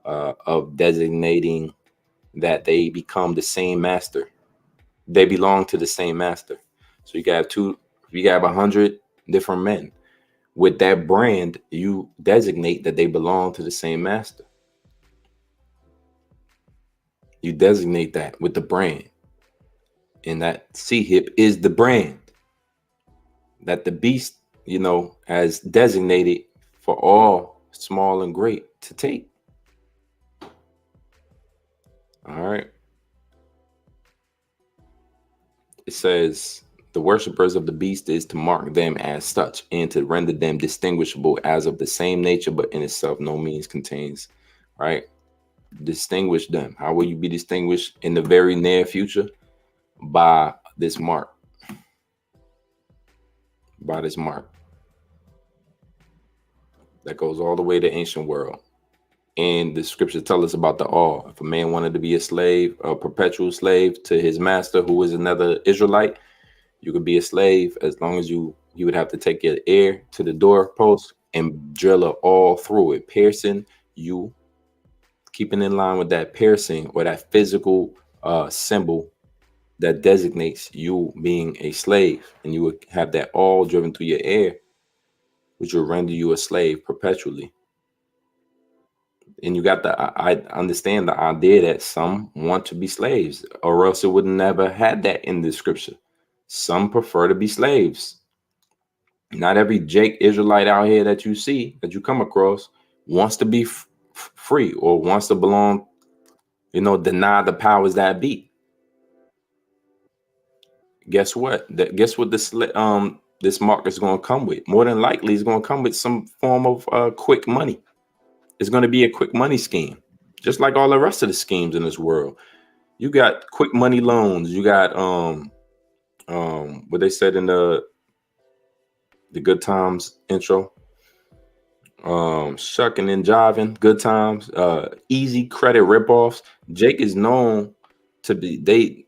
of designating that they become the same master. They belong to the same master. So you got 100 different men. With that brand, you designate that they belong to the same master. You designate that with the brand. And that C hip is the brand that the beast, has designated for all small and great to take. All right. It says the worshipers of the beast is to mark them as such and to render them distinguishable as of the same nature, but in itself no means contains, right? Distinguish them. How will you be distinguished in the very near future? By this mark. By this mark. That goes all the way to ancient world. And the scriptures tell us about the all. If a man wanted to be a slave, a perpetual slave to his master, who is another Israelite, you could be a slave as long as you would have to take your ear to the doorpost and drill it all through it, piercing you, keeping in line with that piercing or that physical symbol that designates you being a slave. And you would have that all driven through your ear, which will render you a slave perpetually. And you got I understand the idea that some want to be slaves, or else it would never had that in the scripture. Some prefer to be slaves. Not every Jake Israelite out here that you see, that you come across, wants to be free or wants to belong, deny the powers that be. Guess what? Guess what this market is going to come with? More than likely, it's going to come with some form of quick money. It's going to be a quick money scheme, just like all the rest of the schemes in this world. You got quick money loans. You got what they said in the Good Times intro. Shucking and jiving, good times, easy credit ripoffs. Jake is known to be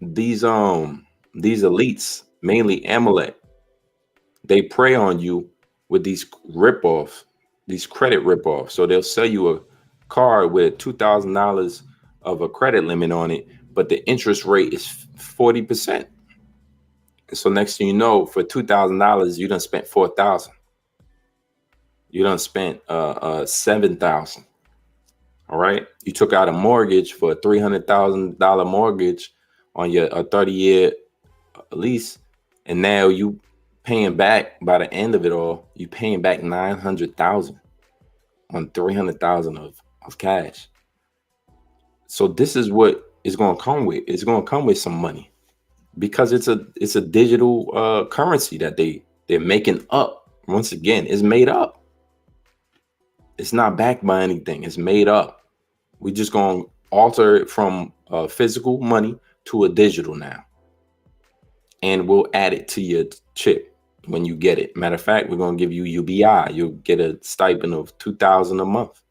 these elites, mainly Amalek, they prey on you with these ripoffs, these credit ripoffs. So they'll sell you a card with $2,000 of a credit limit on it, but the interest rate is 40%. So next thing you know, for $2,000, you done spent 4,000. You done spent 7,000. All right. You took out a mortgage for a $300,000 mortgage on your 30-year lease, and now you paying back by the end of it all. You paying back 900,000 on 300,000 of cash. So this is what it's going to come with. It's going to come with some money, because it's a digital currency that they're making up. Once again, it's made up. It's not backed by anything. It's made up. We're just going to alter it from physical money to a digital now. And we'll add it to your chip when you get it. Matter of fact, we're going to give you UBI. You'll get a stipend of $2,000 a month.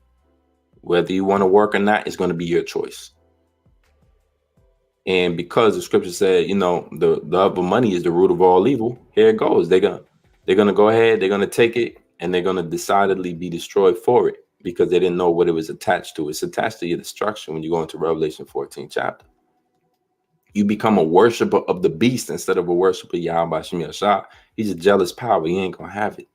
Whether you want to work or not, it's going to be your choice. And because the scripture said, the love of money is the root of all evil, here it goes. They're going to go ahead. They're going to take it, and they're going to decidedly be destroyed for it, because they didn't know what it was attached to. It's attached to your destruction when you go into Revelation 14 chapter. You become a worshiper of the beast instead of a worshiper of Yahweh Shem Yahshua. He's a jealous power. He ain't going to have it.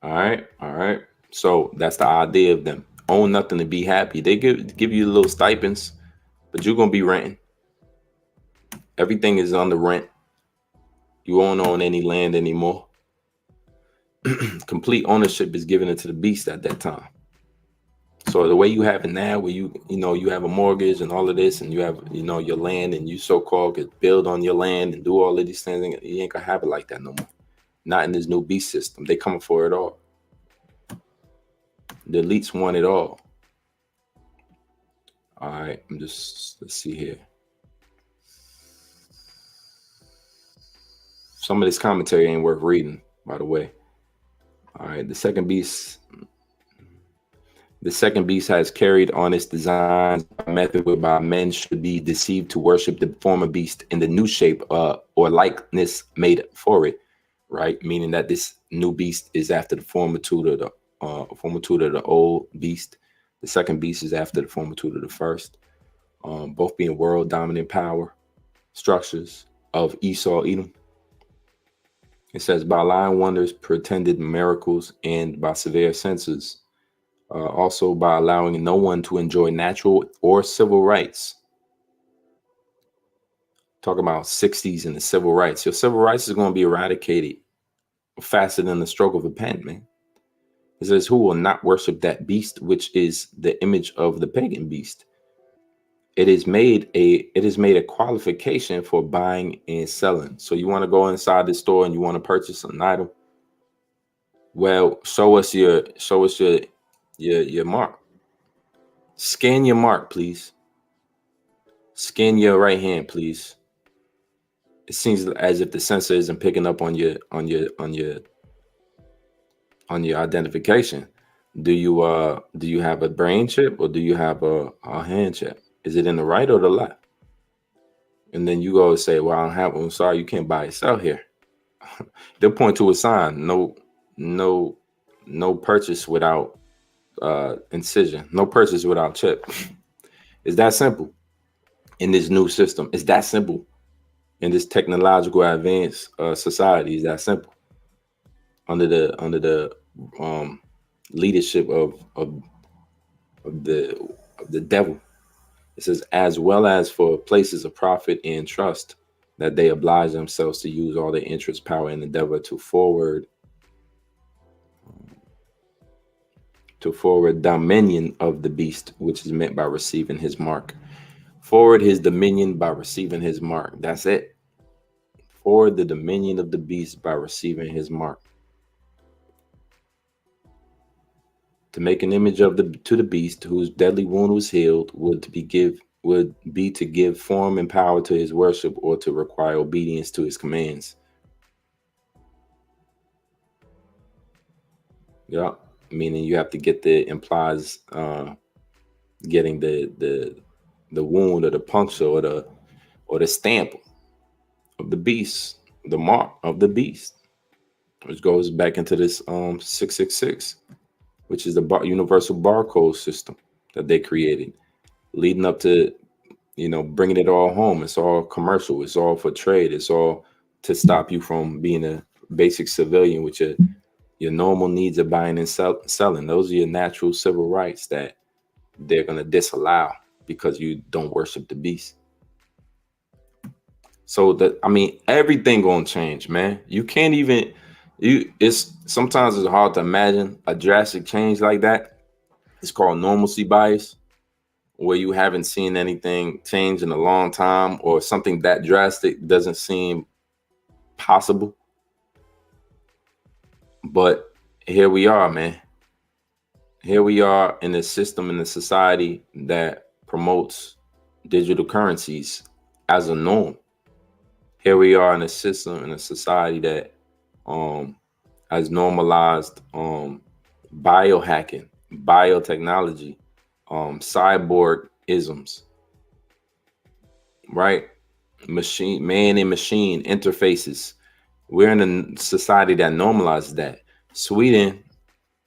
All right. So that's the idea of them. Own nothing to be happy. They give you little stipends, but you're going to be renting. Everything is on the rent. You won't own any land anymore. Complete ownership is given into the beast at that time. So the way you have it now, where you have a mortgage and all of this, and you have your land, and you so-called could build on your land and do all of these things, you ain't gonna have it like that no more. Not in this new beast system. They coming for it all. The elites want it all. All right, let's see here. Some of this commentary ain't worth reading, by the way. All right, the second beast has carried on its designs a method whereby men should be deceived to worship the former beast in the new shape or likeness made for it, right? Meaning that this new beast is after the formitude of the old beast. The second beast is after the formitude of the first, both being world dominant power structures of Esau, Edom. It says, by lying wonders, pretended miracles, and by severe censors, also by allowing no one to enjoy natural or civil rights. Talk about 60s and the civil rights. Your civil rights is going to be eradicated faster than the stroke of a pen, man. It says, who will not worship that beast, which is the image of the pagan beast. It is made a qualification for buying and selling. So you want to go inside the store and you want to purchase an item. Well, show us your mark. Scan your mark, please. Scan your right hand, please. It seems as if the sensor isn't picking up on your identification. Do you have a brain chip, or do you have a hand chip? Is it in the right or the left? And then you go and say, well, I don't have one. I'm sorry, you can't buy or sell here. They'll point to a sign. No purchase without incision. No purchase without chip. It's that simple. In this new system, it's that simple. In this technological advanced society, it's that simple. under the um, leadership of the of the devil. It says, as well as for places of profit and trust, that they oblige themselves to use all their interest, power, and endeavor to forward dominion of the beast, which is meant by receiving his mark. Forward his dominion by receiving his mark. That's it. Forward the dominion of the beast by receiving his mark. To make an image of the beast whose deadly wound was healed would be to give form and power to his worship, or to require obedience to his commands. Yeah, meaning you have to get implies getting the wound or the puncture or the stamp of the beast, the mark of the beast, which goes back into this 666, which is the universal barcode system that they created, leading up to bringing it all home. It's all commercial. It's all for trade. It's all to stop you from being a basic civilian with your normal needs of buying and selling. Those are your natural civil rights that they're going to disallow because you don't worship the beast. So everything going to change, man. You can't even, it's sometimes it's hard to imagine a drastic change like that. It's called normalcy bias, where you haven't seen anything change in a long time, or something that drastic doesn't seem possible. But here we are, man. Here we are in a system, in a society that promotes digital currencies as a norm. Here we are in a system, in a society that has normalized biohacking, biotechnology, cyborg isms, right? Man and machine interfaces. We're in a society that normalizes that. Sweden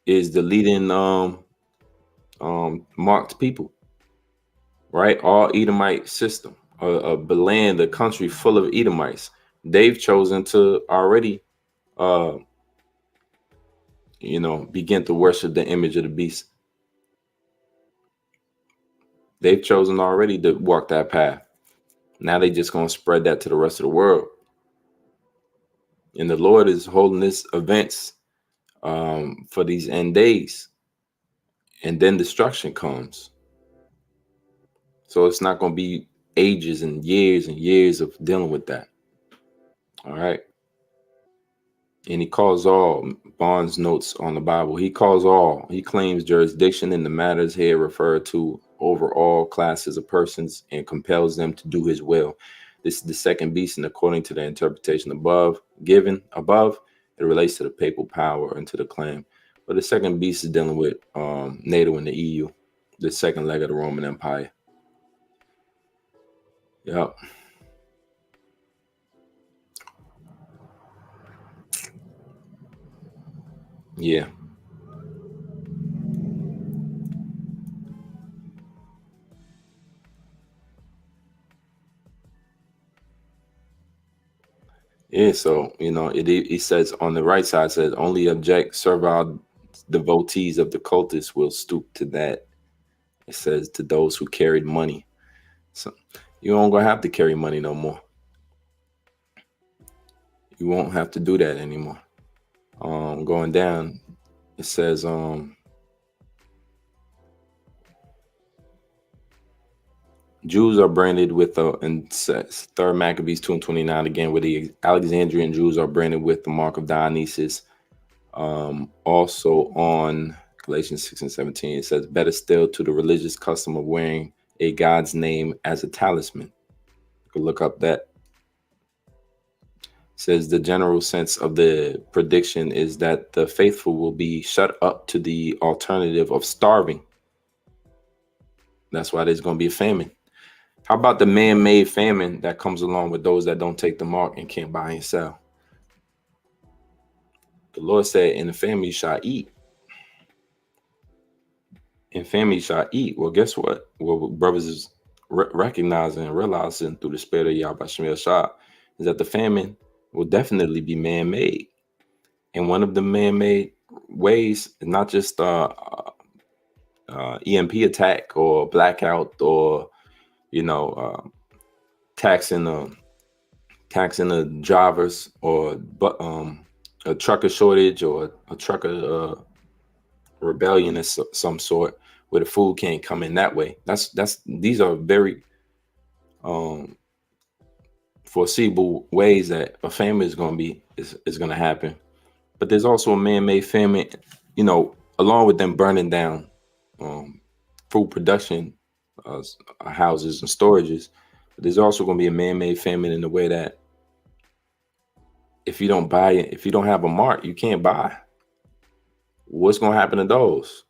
is the leading marked people, right? All Edomite system, a land, a country full of Edomites. They've chosen to already, begin to worship the image of the beast. They've chosen already to walk that path. Now they just gonna spread that to the rest of the world. And the Lord is holding this events for these end days, and then destruction comes. So it's not going to be ages and years of dealing with that. All right. And he calls all, Barnes notes on the Bible, he calls all, he claims jurisdiction in the matters here referred to over all classes of persons, and compels them to do his will. This is the second beast, and according to the interpretation given above, it relates to the papal power and to the claim. But the second beast is dealing with NATO and the EU, the second leg of the Roman Empire. Yep. Yeah. Yeah, so it says on the right side, says only object servile devotees of the cultists will stoop to that. It says to those who carried money. So you don't gonna have to carry money no more. You won't have to do that anymore. Going down, it says Jews are branded with in Third Maccabees 2:29 again, where the Alexandrian Jews are branded with the mark of Dionysus. Also on Galatians 6:17, it says, better still, to the religious custom of wearing a God's name as a talisman. You can look up that. It says the general sense of the prediction is that the faithful will be shut up to the alternative of starving. That's why there's going to be a famine. How about the man-made famine that comes along with those that don't take the mark and can't buy and sell? The Lord said, in the famine you shall eat. In famine you shall eat. Well, guess what? What brothers is recognizing and realizing through the spirit of Yahweh Shemel Shah is that the famine will definitely be man-made. And one of the man-made ways is not just EMP attack or blackout or you know taxing the drivers or a trucker shortage or a trucker rebellion of some sort where the food can't come in that way. These are very um, foreseeable ways that a famine is going to happen. But there's also a man-made famine, along with them burning down um, food production uh, houses and storages. But there's also going to be a man-made famine in the way that if you don't buy it, if you don't have a mark, you can't buy. What's going to happen to those?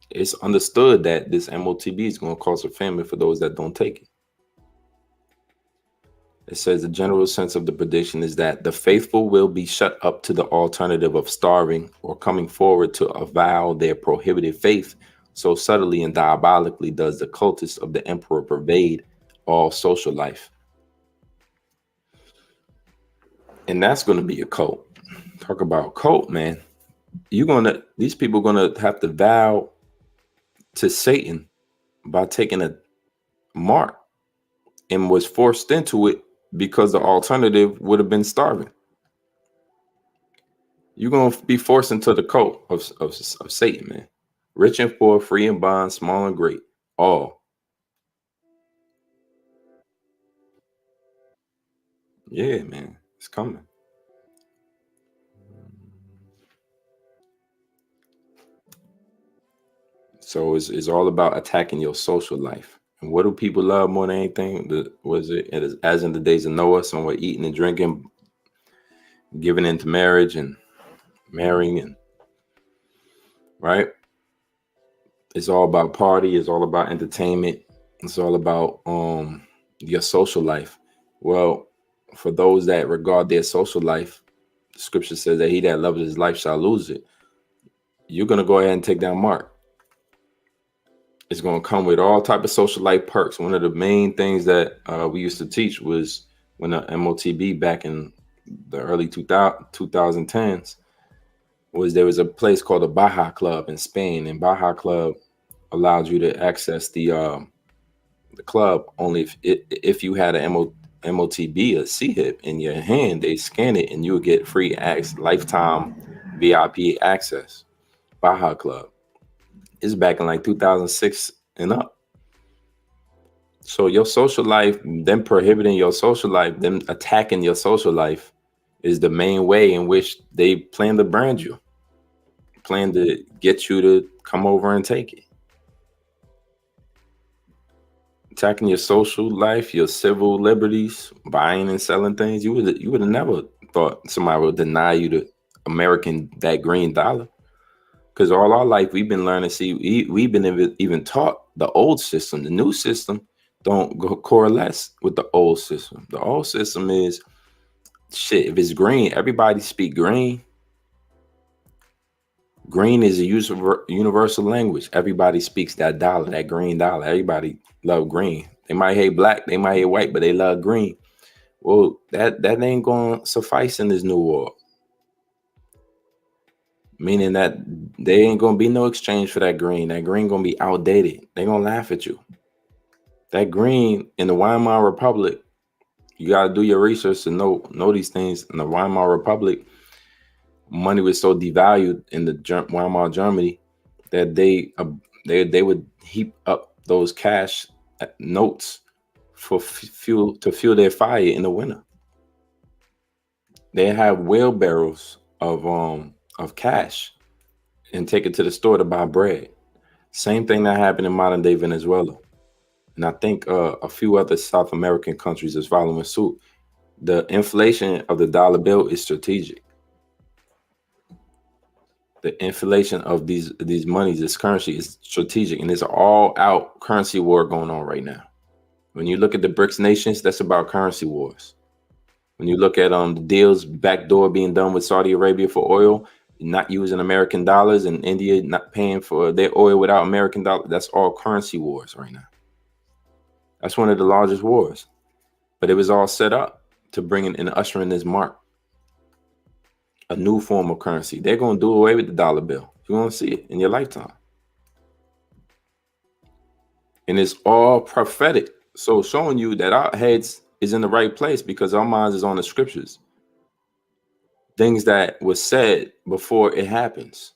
It's understood that this MOTB is going to cause a famine for those that don't take it. It says the general sense of the prediction is that the faithful will be shut up to the alternative of starving or coming forward to avow their prohibited faith. So subtly and diabolically does the cultist of the emperor pervade all social life. And that's going to be a cult. Talk about a cult, man. These people are going to have to vow to Satan by taking a mark, and was forced into it because the alternative would have been starving. You're going to be forced into the cult of Satan, man. Rich and poor, free and bond, small and great, all. Yeah, man, it's coming. So it's all about attacking your social life. And what do people love more than anything? It is as in the days of Noah, some were eating and drinking, giving into marriage and marrying, and right? It's all about party. It's all about entertainment. It's all about your social life. Well, for those that regard their social life, the scripture says that he that loves his life shall lose it. You're gonna go ahead and take that mark. It's gonna come with all type of social life perks. One of the main things that we used to teach was when the MOTB back in the early 2010s was there was a place called the Baja Club in Spain, and Baja Club allowed you to access the club only if you had an MOTB, a C-hip in your hand. They scan it and you would get free lifetime VIP access. Baja Club is back in like 2006 and up. So your social life, them prohibiting your social life, them attacking your social life is the main way in which they plan to brand you, plan to get you to come over and take it. Attacking your social life, your civil liberties, buying and selling things. You would have never thought somebody would deny you the that green dollar. Because all our life we've been learning. See, we've been even taught the old system. The new system don't go correlate with the old system. The old system is shit. If it's green, everybody speak green. Green is a universal language. Everybody speaks that dollar, that green dollar. Everybody love green. They might hate black, they might hate white, but they love green. Well, that ain't gonna suffice in this new world. Meaning that there ain't gonna be no exchange for that green. That green gonna be outdated. They gonna laugh at you. That green in the Weimar Republic, you gotta do your research to know these things. In the Weimar Republic, money was so devalued in the Weimar Germany that they would heap up those cash notes for fuel to fuel their fire in the winter. They have wheelbarrows of cash and take it to the store to buy bread. Same thing that happened in modern day Venezuela, and I think a few other South American countries is following suit. The inflation of the dollar bill is strategic. The inflation of these monies, this currency is strategic, and there's an all-out currency war going on right now. When you look at the BRICS nations, that's about currency wars. When you look at the deals backdoor being done with Saudi Arabia for oil, not using American dollars, and India not paying for their oil without American dollars, that's all currency wars right now. That's one of the largest wars. But it was all set up to bring in and usher in this mark. a new form of currency. They're going to do away with the dollar bill. You're going to see it in your lifetime. And it's all prophetic. So showing you that our heads is in the right place because our minds is on the scriptures. Things that was said before it happens.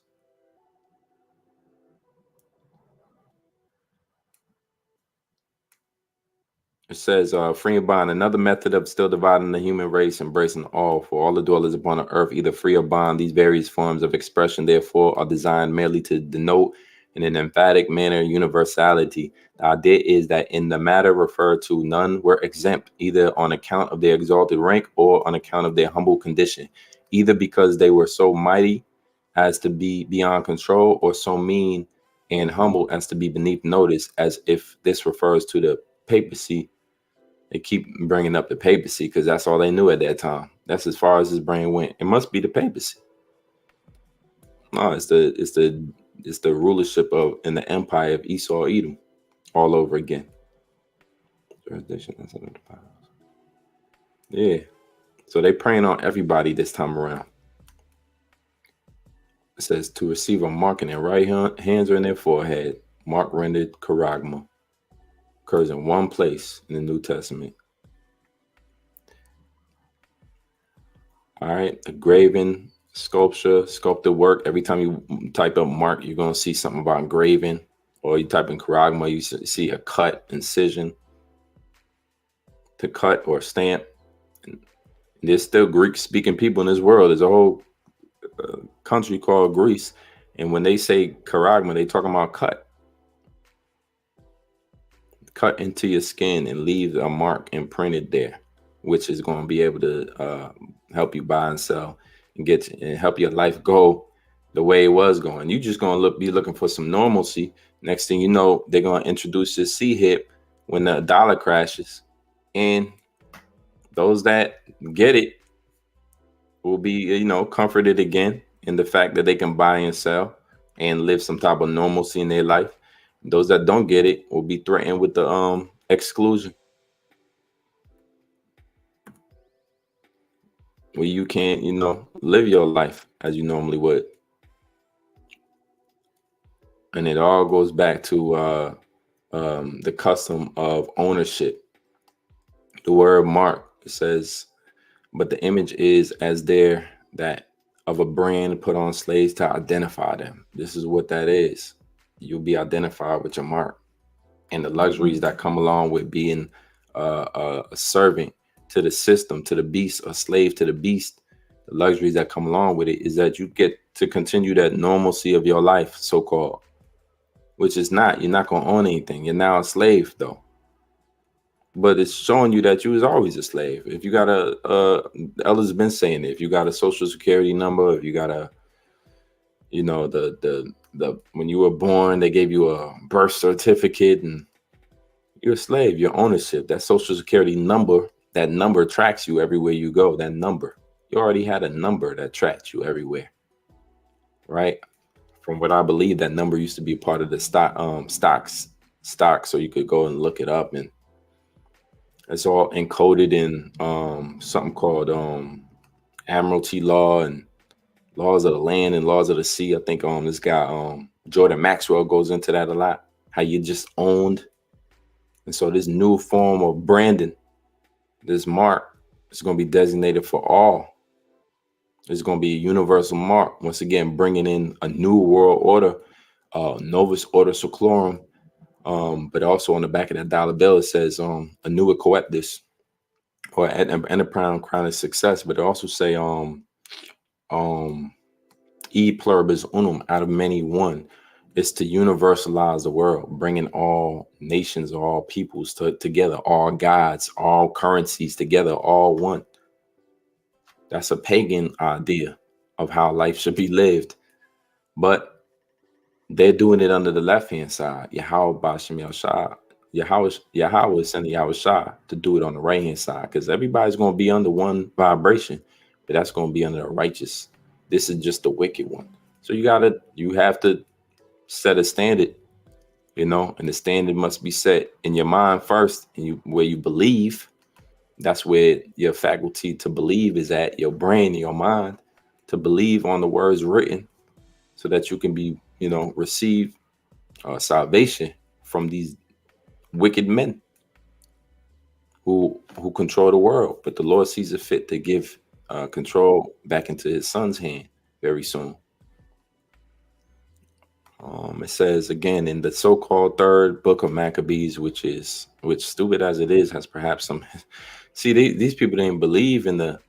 It says, free and bond, another method of still dividing the human race, embracing all, for all the dwellers upon the earth, either free or bond. These various forms of expression, therefore, are designed merely to denote in an emphatic manner universality. The idea is that in the matter referred to, none were exempt, either on account of their exalted rank or on account of their humble condition, either because they were so mighty as to be beyond control, or so mean and humble as to be beneath notice, as if this refers to the papacy. They keep bringing up the papacy because that's all they knew at that time. That's as far as his brain went. It must be the papacy. No, it's the rulership of in the empire of Esau Edom all over again. Yeah. So they praying on everybody this time around. It says to receive a mark in their right hands or in their forehead. Mark rendered charagma. Occurs in one place in the New Testament. All right, a graven, sculpture, sculpted work. Every time you type up mark, you're going to see something about engraving. Or you type in charagma, you see a cut, incision, to cut or stamp. And there's still Greek-speaking people in this world. There's a whole country called Greece. And when they say charagma, they talking about cut. Cut into your skin and leave a mark imprinted there, which is going to be able to help you buy and sell and help your life go the way it was going. You just going to be looking for some normalcy. Next thing you know, they're going to introduce this C-hip when the dollar crashes, and those that get it will be, comforted again in the fact that they can buy and sell and live some type of normalcy in their life. Those that don't get it will be threatened with the exclusion, where you can't, live your life as you normally would. And it all goes back to the custom of ownership. The word mark, it says, but the image is as there that of a brand put on slaves to identify them. This is what that is. You'll be identified with your mark. And the luxuries that come along with being a servant to the system, to the beast, a slave to the beast, the luxuries that come along with it is that you get to continue that normalcy of your life, so-called, which is not. You're not going to own anything. You're now a slave, though. But it's showing you that you was always a slave. If you got Ella's been saying it, if you got a social security number, if you got a, the when you were born, they gave you a birth certificate and you're a slave, your ownership, that social security number, that number tracks you everywhere you go. That number, you already had a number that tracks you everywhere, right? From what I believe, that number used to be part of the stock, so you could go and look it up, and it's all encoded in something called admiralty law and laws of the land and laws of the sea. I think this guy Jordan Maxwell goes into that a lot, how you just owned. And so this new form of branding, this mark, is going to be designated for all. It's going to be a universal mark, once again bringing in a new world order, Novus Order Seclorum. But also on the back of that dollar bill, it says a new coeptus, or enterprise crown of success. But it also say e pluribus unum, out of many one. It's to universalize the world, bringing all nations, all peoples together, all gods, all currencies together, all one. That's a pagan idea of how life should be lived. But they're doing it under the left-hand side. Yahweh Bashem Yahshua. Yahweh is sending Yahushua to do it on the right-hand side, because everybody's going to be under one vibration, but that's going to be under the righteous. This is just the wicked one. So you have to set a standard, and the standard must be set in your mind first, and where you believe. That's where your faculty to believe is at, your brain, your mind. to believe on the words written so that you can be, receive salvation from these wicked men who control the world. But the Lord sees it fit to give control back into his son's hand very soon. It says again in the so-called third book of Maccabees, which stupid as it is, has perhaps some. See, these people didn't believe in the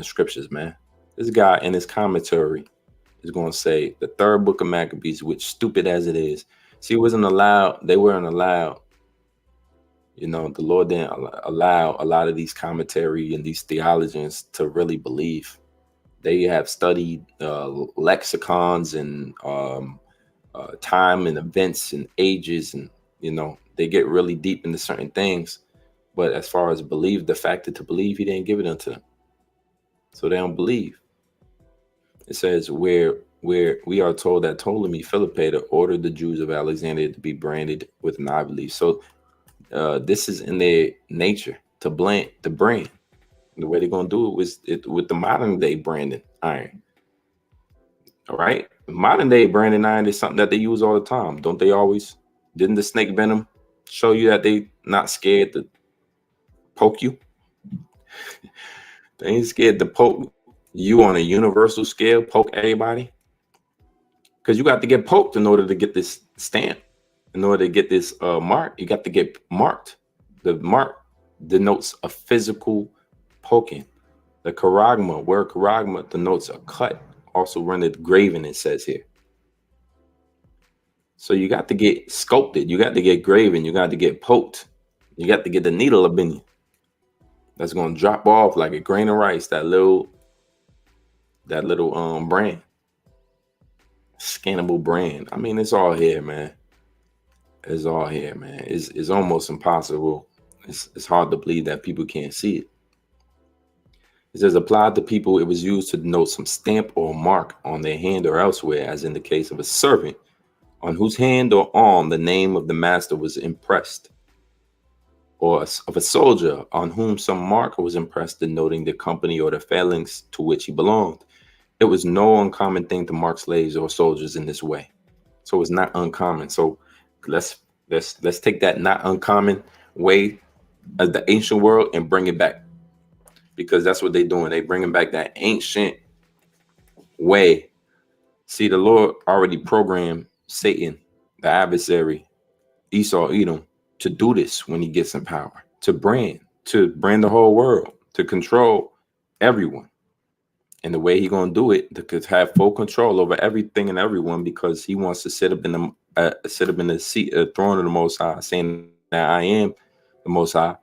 scriptures, man. This guy in his commentary is going to say the third book of Maccabees, which stupid as it is. See, it wasn't allowed. They weren't allowed. The Lord didn't allow a lot of these commentary and these theologians to really believe. They have studied lexicons and time and events and ages, and they get really deep into certain things. But as far as believe, the fact that to believe, he didn't give it unto them, so they don't believe. It says where we are told that Ptolemy Philopator ordered the Jews of Alexandria to be branded with an ivy leaf. So this is in their nature to brand. The way they're gonna do it was with the modern day branding iron. All right, modern day branding iron is something that they use all the time, don't they? Always. Didn't the snake venom show you that they not scared to poke you? They ain't scared to poke you on a universal scale, poke everybody, because you got to get poked in order to get this stamp. In order to get this mark, you got to get marked. The mark denotes a physical poking. The charagma, word charagma, denotes a cut, also rendered graven, it says here. So you got to get sculpted, you got to get graven, you got to get poked, you got to get the needle up in you. That's going to drop off like a grain of rice, that little brand. Scannable brand. I mean, it's all here, man. It's all here, man. It's almost impossible. It's hard to believe that people can't see it. It says applied to people, it was used to denote some stamp or mark on their hand or elsewhere, as in the case of a servant on whose hand or arm the name of the master was impressed, or of a soldier on whom some mark was impressed denoting the company or the phalanx to which he belonged. It was no uncommon thing to mark slaves or soldiers in this way. So it's not uncommon. So let's take that not uncommon way of the ancient world and bring it back, because that's what they're doing. They bringing back that ancient way. See, the Lord already programmed Satan, the adversary, Esau, Edom, to do this when he gets in power, to brand the whole world, to control everyone. And the way he's going to do it, to have full control over everything and everyone, because he wants to sit up in the seat, throne of the Most High, saying that I am the Most High.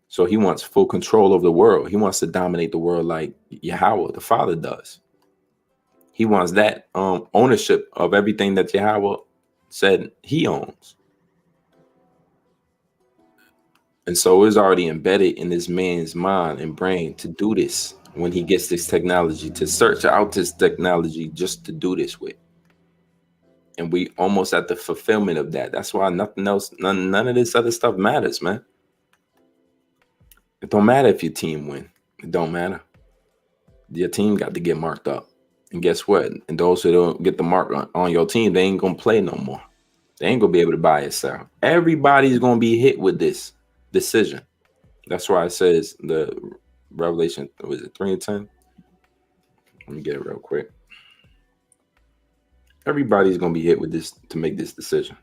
So he wants full control over the world. He wants to dominate the world like Yahweh, the Father, does. He wants that ownership of everything that Yahweh said he owns. And so it's already embedded in this man's mind and brain to do this when he gets this technology, to search out this technology just to do this with. And we almost at the fulfillment of that. That's why nothing else, none of this other stuff matters, man. It don't matter if your team win. It don't matter. Your team got to get marked up. And guess what? And those who don't get the mark on your team, they ain't going to play no more. They ain't going to be able to buy it, sir. Everybody's going to be hit with this decision. That's why it says the Revelation, was it 3 and 10? Let me get it real quick. Everybody's going to be hit with this to make this decision.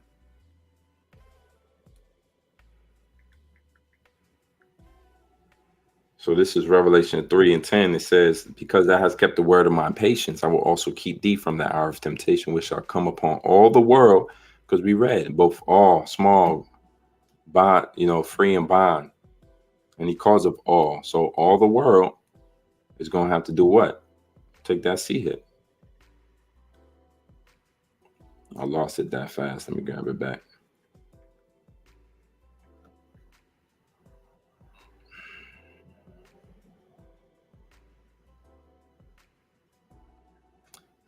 So this is Revelation 3 and 10. It says, because thou hast kept the word of my patience, I will also keep thee from the hour of temptation, which shall come upon all the world. Because we read both all, small, bond, free and bond. And he calls of all. So all the world is going to have to do what? Take that C hit. I lost it that fast. Let me grab it back.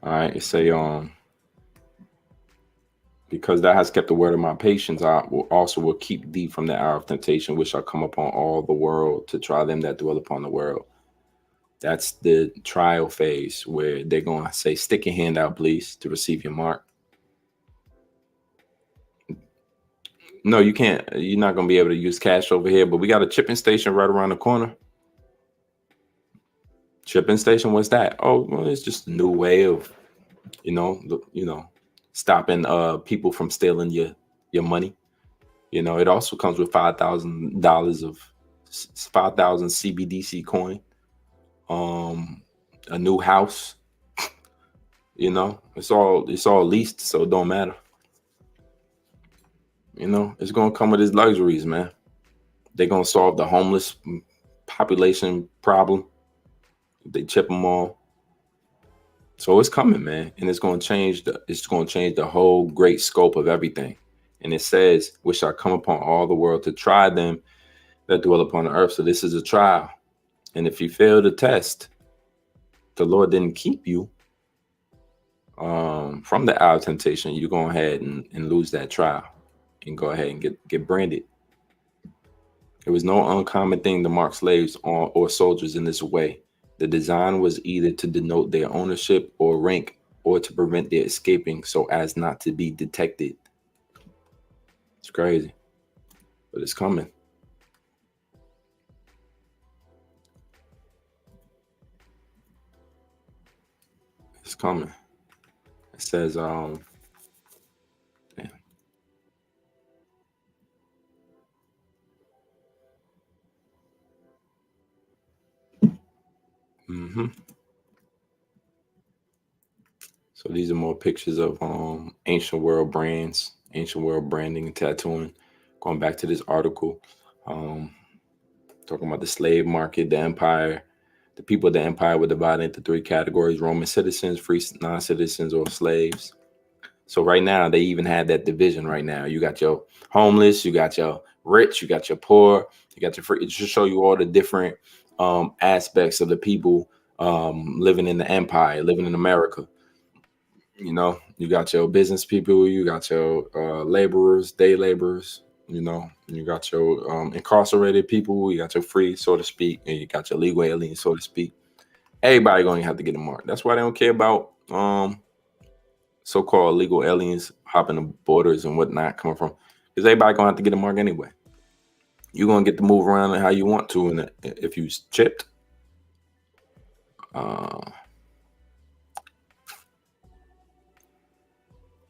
All right, it say because thou hast kept the word of my patience, I will keep thee from the hour of temptation, which shall come upon all the world to try them that dwell upon the world. That's the trial phase where they're going to say, stick your hand out, please, to receive your mark. No, you can't. You're not going to be able to use cash over here, but we got a chipping station right around the corner. Chipping station, what's that? Oh, well, it's just a new way of, stopping people from stealing your money. It also comes with $5,000 of 5,000 CBDC coin, a new house. It's all leased, so it don't matter. It's gonna come with its luxuries, man. They're gonna solve the homeless population problem. They chip them all. So it's coming, man, and it's gonna change the whole great scope of everything. And it says, "Which shall come upon all the world to try them that dwell upon the earth." So this is a trial, and if you fail the test, the Lord didn't keep you from the hour of temptation. You go ahead and lose that trial, and go ahead and get branded. It was no uncommon thing to mark slaves or soldiers in this way. The design was either to denote their ownership or rank, or to prevent their escaping so as not to be detected. It's crazy, but it's coming. It's coming. It says, yeah. hmm So these are more pictures of ancient world brands, ancient world branding and tattooing. Going back to this article, um, talking about the slave market, the empire. The people of the empire were divided into three categories: Roman citizens, free non-citizens, or slaves. So right now, they even had that division right now. You got your homeless, you got your rich, you got your poor, you got your free. It just show you all the different aspects of the people living in the empire, living in America. You got your business people, you got your laborers, day laborers, you got your incarcerated people, you got your free, so to speak, and you got your legal aliens, so to speak. Everybody going to have to get a mark. That's why they don't care about so-called legal aliens hopping the borders and whatnot coming from, because everybody going to have to get a mark anyway. You're going to get to move around how you want to, and if you chipped, uh,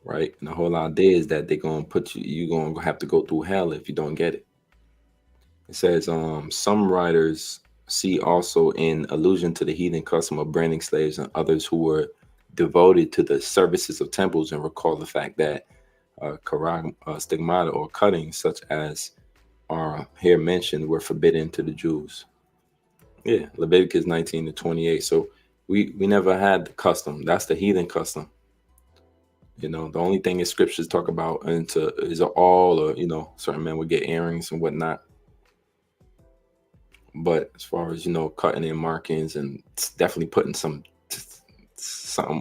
right? And the whole idea is that they're going to put you, you're going to have to go through hell if you don't get it. It says, some writers see also in allusion to the heathen custom of branding slaves and others who were devoted to the services of temples, and recall the fact that stigmata or cuttings such as are here mentioned were forbidden to the Jews. Yeah, Leviticus 19 to 28. So we never had the custom. That's the heathen custom. The only thing in scriptures talk about into is all, or certain men would get earrings and whatnot. But as far as cutting in markings, and it's definitely putting something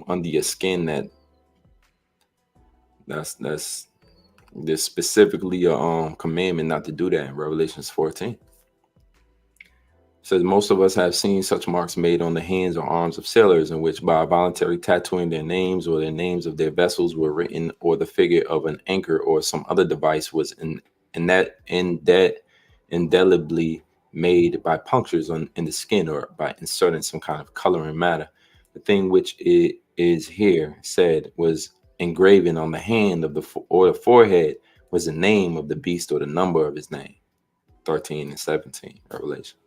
under your skin, that's there's specifically a commandment not to do that in Revelations 14. Says most of us have seen such marks made on the hands or arms of sailors, in which by voluntary tattooing their names or the names of their vessels were written, or the figure of an anchor or some other device was in that indelibly made by punctures in the skin, or by inserting some kind of coloring matter. The thing which it is here said was engraven on the hand of or the forehead was the name of the beast or the number of his name. 13 and 17, Revelation.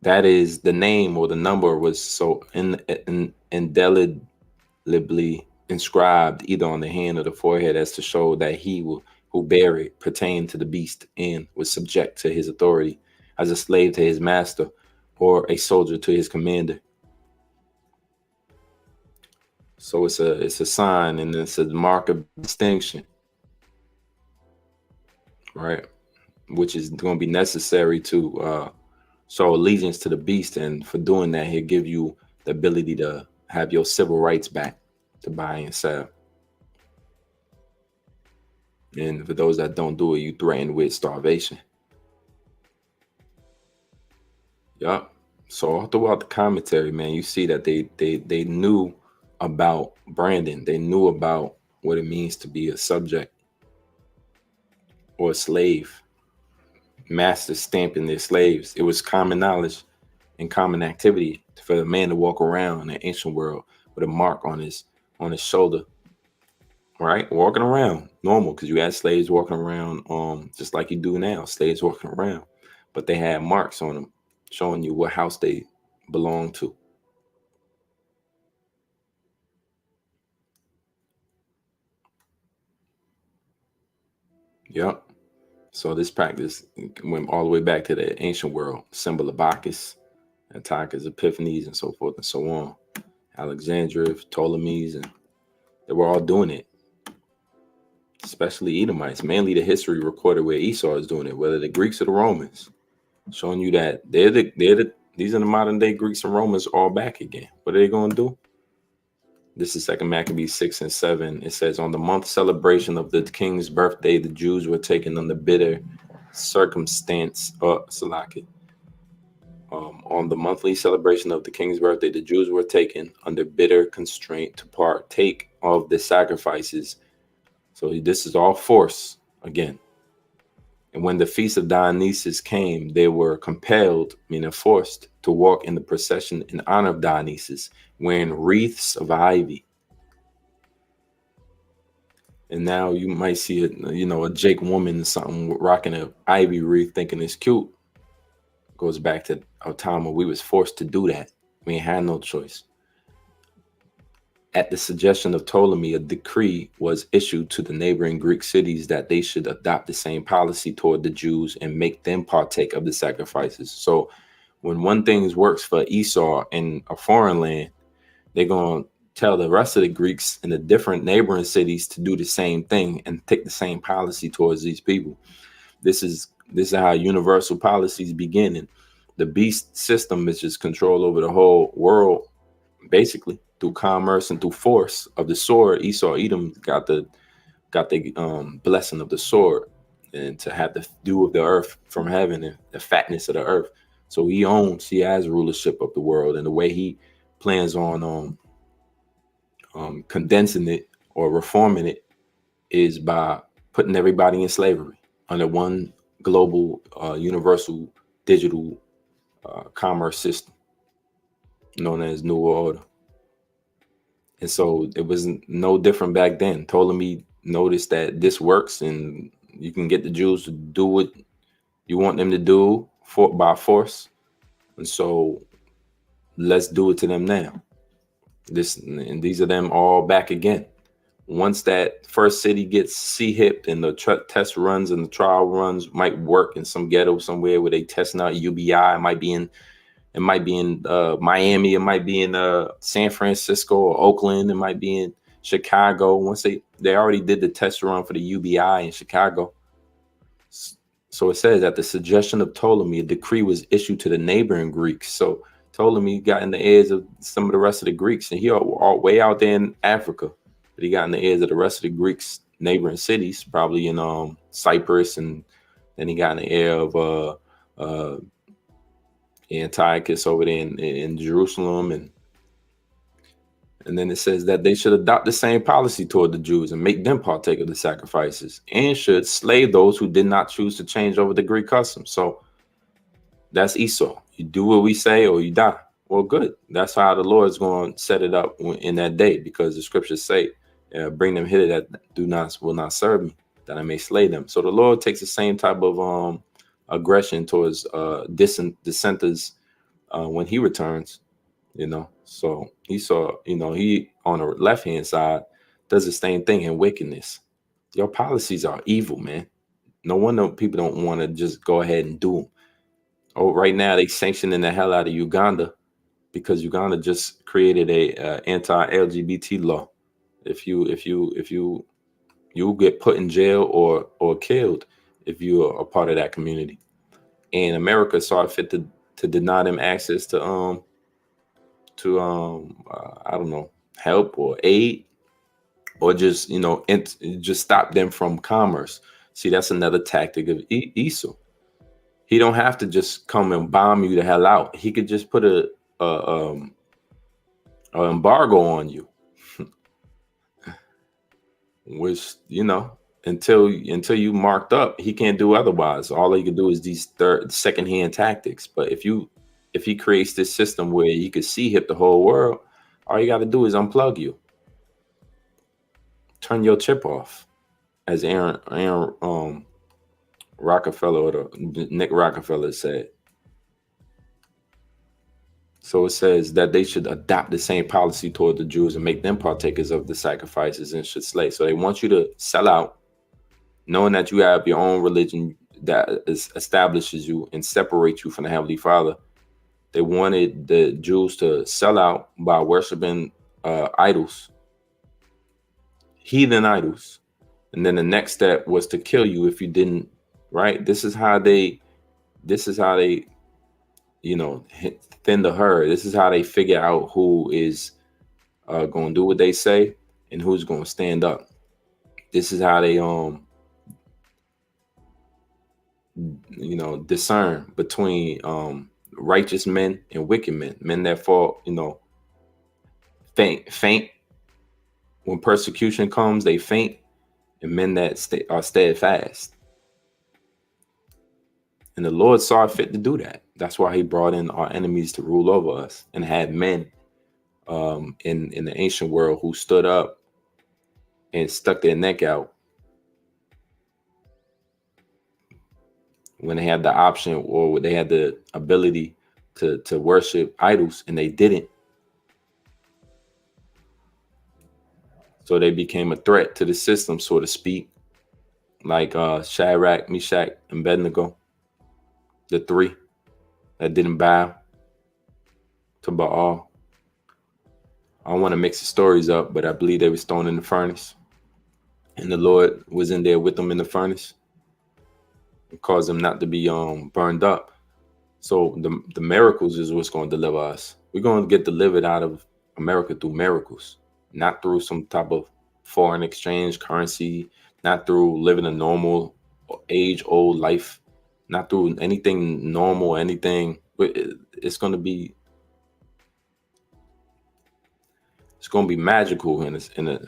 That is, the name or the number was so indelibly inscribed either on the hand or the forehead, as to show that he who bare it pertained to the beast and was subject to his authority, as a slave to his master or a soldier to his commander. So it's a sign, and it's a mark of distinction, right? Which is going to be necessary to show allegiance to the beast, and for doing that, he'll give you the ability to have your civil rights back to buy and sell. And for those that don't do it, you threaten with starvation. Yup. So all throughout the commentary, man, you see that they knew about branding. They knew about what it means to be a subject or a slave. Masters stamping their slaves. It was common knowledge and common activity for the man to walk around in the ancient world with a mark on his shoulder, right? Walking around normal, because you had slaves walking around just like you do now, slaves walking around. But they had marks on them showing you what house they belonged to. Yep. So this practice went all the way back to the ancient world, symbol of Bacchus, Antiochus Epiphanes, and so forth and so on. Alexandria, Ptolemies, and they were all doing it, especially Edomites. Mainly the history recorded where Esau is doing it, whether the Greeks or the Romans, showing you that these are the modern day Greeks and Romans all back again. What are they going to do? This is Second Maccabees 6 and 7. It says, on the month celebration of the king's birthday, the Jews were taken under bitter circumstance. Salaki. On the monthly celebration of the king's birthday, the Jews were taken under bitter constraint to partake of the sacrifices. So this is all force again. And when the feast of Dionysus came, they were compelled, meaning forced, to walk in the procession in honor of Dionysus, wearing wreaths of ivy. And now you might see a Jake woman or something rocking an ivy wreath, thinking it's cute. Goes back to our time when we was forced to do that. We ain't had no choice. At the suggestion of Ptolemy, a decree was issued to the neighboring Greek cities that they should adopt the same policy toward the Jews and make them partake of the sacrifices. So when one thing works for Esau in a foreign land, they're going to tell the rest of the Greeks in the different neighboring cities to do the same thing and take the same policy towards these people. This is how universal policies begin. And the beast system is just control over the whole world, basically through commerce and through force of the sword. Esau, Edom got the blessing of the sword, and to have the dew of the earth from heaven and the fatness of the earth. So he has rulership of the world, and the way he plans on condensing it or reforming it is by putting everybody in slavery under one global, universal digital commerce system known as New World Order. And so it was no different back then. Ptolemy noticed that this works, and you can get the Jews to do what you want them to do by force. And so let's do it to them now. These are them all back again. Once that first city gets C-hipped and the test runs and the trial runs might work in some ghetto somewhere where they testing out UBI, it might be in Miami, it might be in San Francisco or Oakland, it might be in Chicago. Once they already did the test run for the UBI in Chicago. So it says, at the suggestion of Ptolemy, a decree was issued to the neighboring Greeks. So Ptolemy got in the ears of some of the rest of the Greeks, and he all way out there in Africa, but he got in the ears of the rest of the Greeks neighboring cities, probably in Cyprus, and then he got in the ear of Antiochus over there in Jerusalem, and then it says that they should adopt the same policy toward the Jews and make them partake of the sacrifices, and should slay those who did not choose to change over the Greek customs. So that's Esau. You do what we say or you die. Well, good. That's how the Lord's going to set it up in that day, because the scriptures say, bring them hither that will not serve me, that I may slay them. So the Lord takes the same type of aggression towards dissenters when he returns, So Esau, he on the left hand side does the same thing in wickedness. Your policies are evil, man. No wonder people don't want to just go ahead and do them. Oh, right now they sanctioning the hell out of Uganda, because Uganda just created a anti-LGBT law. If you get put in jail or killed if you are a part of that community. And America saw it fit to deny them access to I don't know, help or aid, or just just stop them from commerce. See, that's another tactic of Esau. He don't have to just come and bomb you the hell out. He could just put a embargo on you, which, until you marked up, he can't do otherwise. All he can do is these secondhand tactics. But if he creates this system where you could see hit the whole world, all you got to do is unplug you, turn your chip off, as Aaron Rockefeller, or Nick Rockefeller said. So it says that they should adopt the same policy toward the Jews and make them partakers of the sacrifices and should slay. So they want you to sell out, knowing that you have your own religion that establishes you and separates you from the Heavenly Father. They wanted the Jews to sell out by worshiping idols, heathen idols. And then the next step was to kill you if you didn't, right? This is how they thin the herd. This is how they figure out who is going to do what they say and who's going to stand up. This is how they discern between righteous men and wicked men that fall, faint when persecution comes. They faint, and men that are steadfast. And the Lord saw fit to do that. That's why he brought in our enemies to rule over us, and had men in the ancient world who stood up and stuck their neck out when they had the option, or they had the ability to worship idols, and they didn't. So they became a threat to the system, so to speak, like Shadrach, Meshach, and Abednego, the three that didn't bow to Baal. I don't want to mix the stories up, but I believe they were thrown in the furnace, and the Lord was in there with them in the furnace and caused them not to be burned up. So the miracles is what's going to deliver us. We're going to get delivered out of America through miracles, not through some type of foreign exchange currency, not through living a normal age-old life, not through anything normal, anything. It's going to be magical,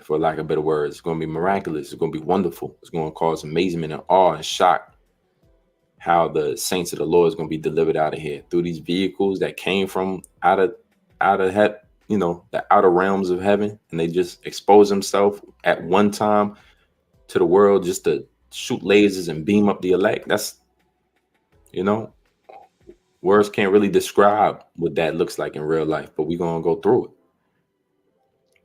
for lack of better words. It's going to be miraculous. It's going to be wonderful. It's going to cause amazement and awe and shock how the saints of the Lord is going to be delivered out of here through these vehicles that came from out of the outer realms of heaven, and they just expose themselves at one time to the world just to shoot lasers and beam up the elect. That's, words can't really describe what that looks like in real life, but we're going to go through it.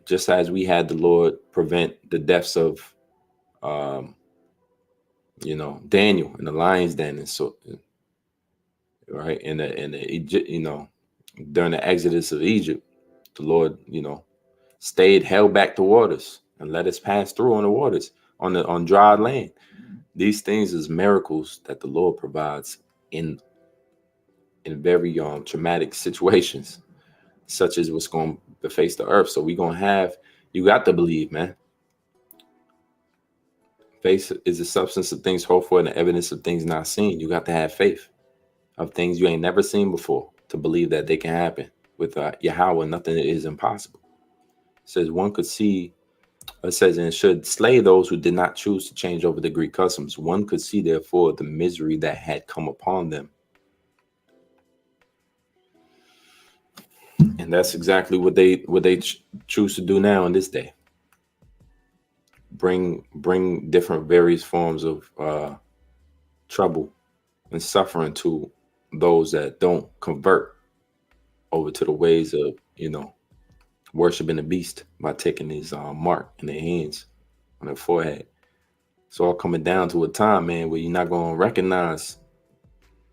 Just as we had the Lord prevent the deaths of, Daniel in the lion's den, and so, right, in the Egypt, during the exodus of Egypt, the Lord, held back the waters and let us pass through on the waters, on dry land. These things is miracles that the Lord provides in very traumatic situations, such as what's going to face the earth. So we're going to have, you got to believe, man. Faith is the substance of things hoped for and the evidence of things not seen. You got to have faith of things you ain't never seen before to believe that they can happen. With Yahweh, nothing is impossible. It says one could see, it says, and should slay those who did not choose to change over the Greek customs. One could see, therefore, the misery that had come upon them. And that's exactly what they choose to do now in this day. Bring different various forms of trouble and suffering to those that don't convert over to the ways of, worshiping the beast by taking his mark in their hands on their forehead. It's all coming down to a time, man, where you're not going to recognize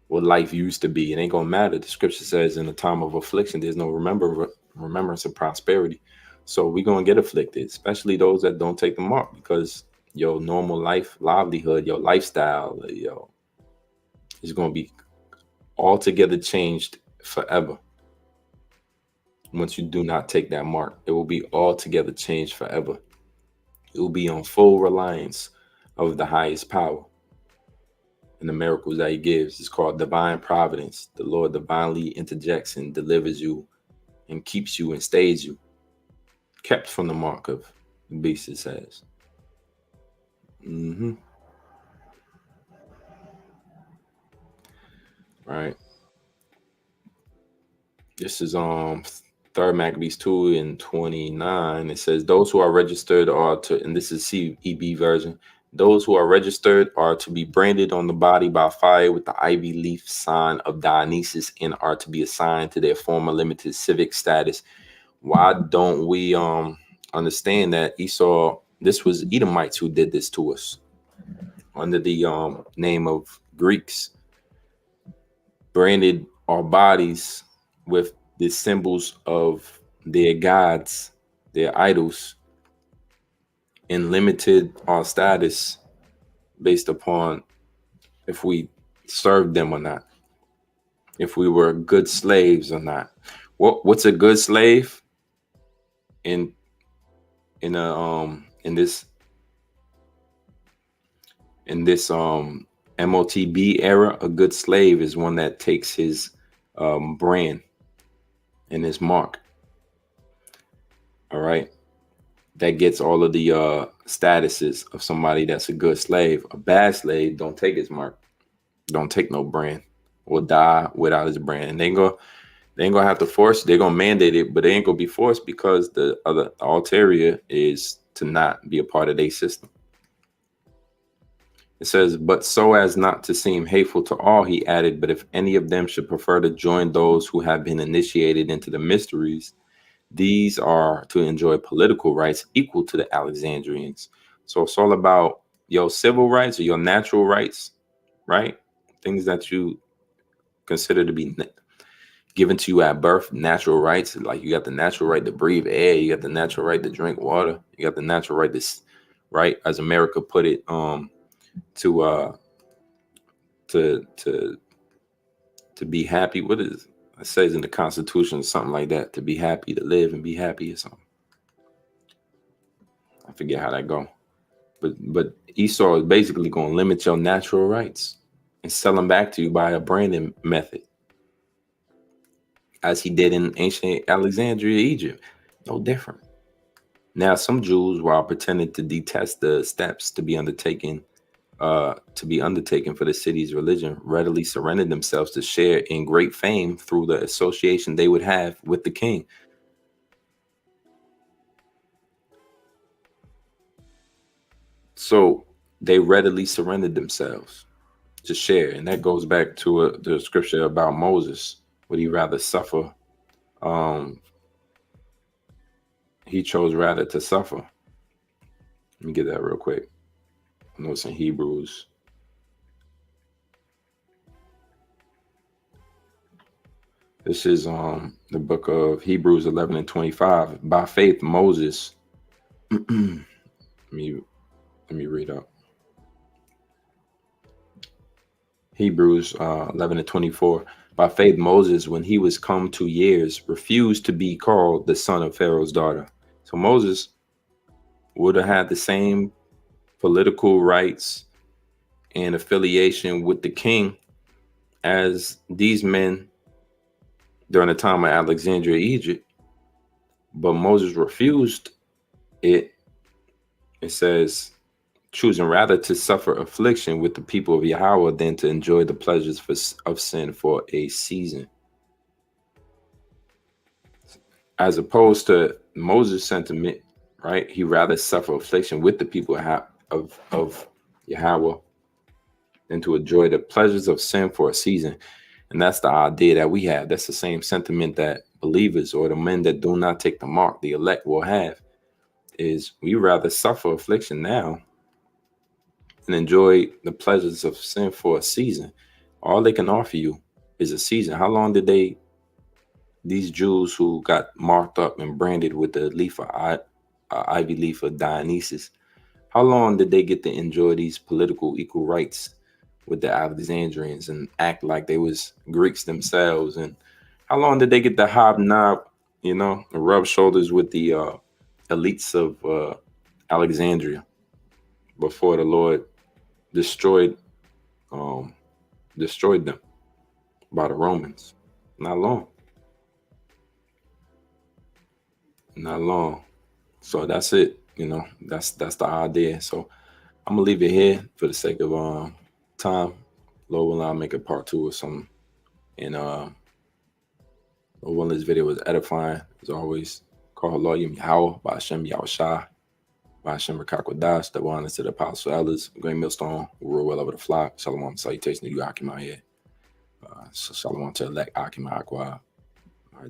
what life used to be. It ain't going to matter. The scripture says in the time of affliction, there's no remembrance of prosperity. So we're going to get afflicted, especially those that don't take the mark, because your normal life, livelihood, your lifestyle, is going to be altogether changed forever. Once you do not take that mark, it will be altogether changed forever. It will be on full reliance of the highest power. and the miracles that he gives. It's called divine providence. The Lord divinely interjects and delivers you and keeps you and stays you, kept from the mark of the beast, it says. Right. This is Third Maccabees 2:29. It says, those who are registered are to, and this is CEB version, those who are registered are to be branded on the body by fire with the ivy leaf sign of Dionysus and are to be assigned to their former limited civic status. Why don't we understand that Esau, this was Edomites who did this to us under the name of Greeks, branded our bodies with the symbols of their gods, their idols, and limited our status based upon if we served them or not, if we were good slaves or not. What's a good slave in this MOTB era? A good slave is one that takes his brand and his mark. All right. That gets all of the statuses of somebody that's a good slave. A bad slave don't take his mark, don't take no brand, will die without his brand. And they ain't gonna have to force. They're gonna mandate it, but they ain't gonna be forced because the other ulterior is to not be a part of their system. It says, but so as not to seem hateful to all, he added, but if any of them should prefer to join those who have been initiated into the mysteries, these are to enjoy political rights equal to the Alexandrians. So it's all about your civil rights or your natural rights, right? Things that you consider to be given to you at birth, natural rights. Like you got the natural right to breathe air, you got the natural right to drink water, you got the natural right to, right, as America put it, to be happy. What is it says in the Constitution, something like that, to be happy, to live and be happy or something. I forget how that go. But Esau is basically going to limit your natural rights and sell them back to you by a branding method, as he did in ancient Alexandria, Egypt. No different. Now, some Jews, while pretending to detest the steps to be undertaken for the city's religion, readily surrendered themselves to share in great fame through the association they would have with the king. So they readily surrendered themselves to share. And that goes back to the scripture about Moses. Would he rather suffer? He chose rather to suffer. Let me get that real quick. I know it's in Hebrews. This is the book of Hebrews 11:25. By faith, Moses. let me read up. Hebrews 11:24. By faith, Moses, when he was come to years, refused to be called the son of Pharaoh's daughter. So Moses would have had the same political rights and affiliation with the king as these men during the time of Alexandria, Egypt. But Moses refused it. It says, choosing rather to suffer affliction with the people of Yahweh than to enjoy the pleasures of sin for a season. As opposed to Moses' sentiment, right? He rather suffer affliction with the people of Yahweh than to enjoy the pleasures of sin for a season. And that's the idea that we have. That's the same sentiment that believers or the men that do not take the mark, the elect, will have, is we rather suffer affliction now and enjoy the pleasures of sin for a season. All they can offer you is a season. How long did these Jews who got marked up and branded with the leaf of ivy leaf of Dionysus, how long did they get to enjoy these political equal rights with the Alexandrians and act like they was Greeks themselves? And how long did they get to hobnob, and rub shoulders with the elites of Alexandria before the Lord destroyed destroyed them by the Romans. Not long. Not long. So that's it. That's the idea. So I'm gonna leave it here for the sake of time. Lord willing, I'll make a part 2 or something. And Lord willing, this video was edifying as always. Call Allah Yim Yahweh, by Hashem Yahushua, by Hashem Rakakwadash, the one to the apostle elders, great millstone, who rule well over the flock. Shalom, salutation to you, Akim out here. So shalom to elect Akim Aqua,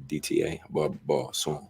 DTA, above the ball soon.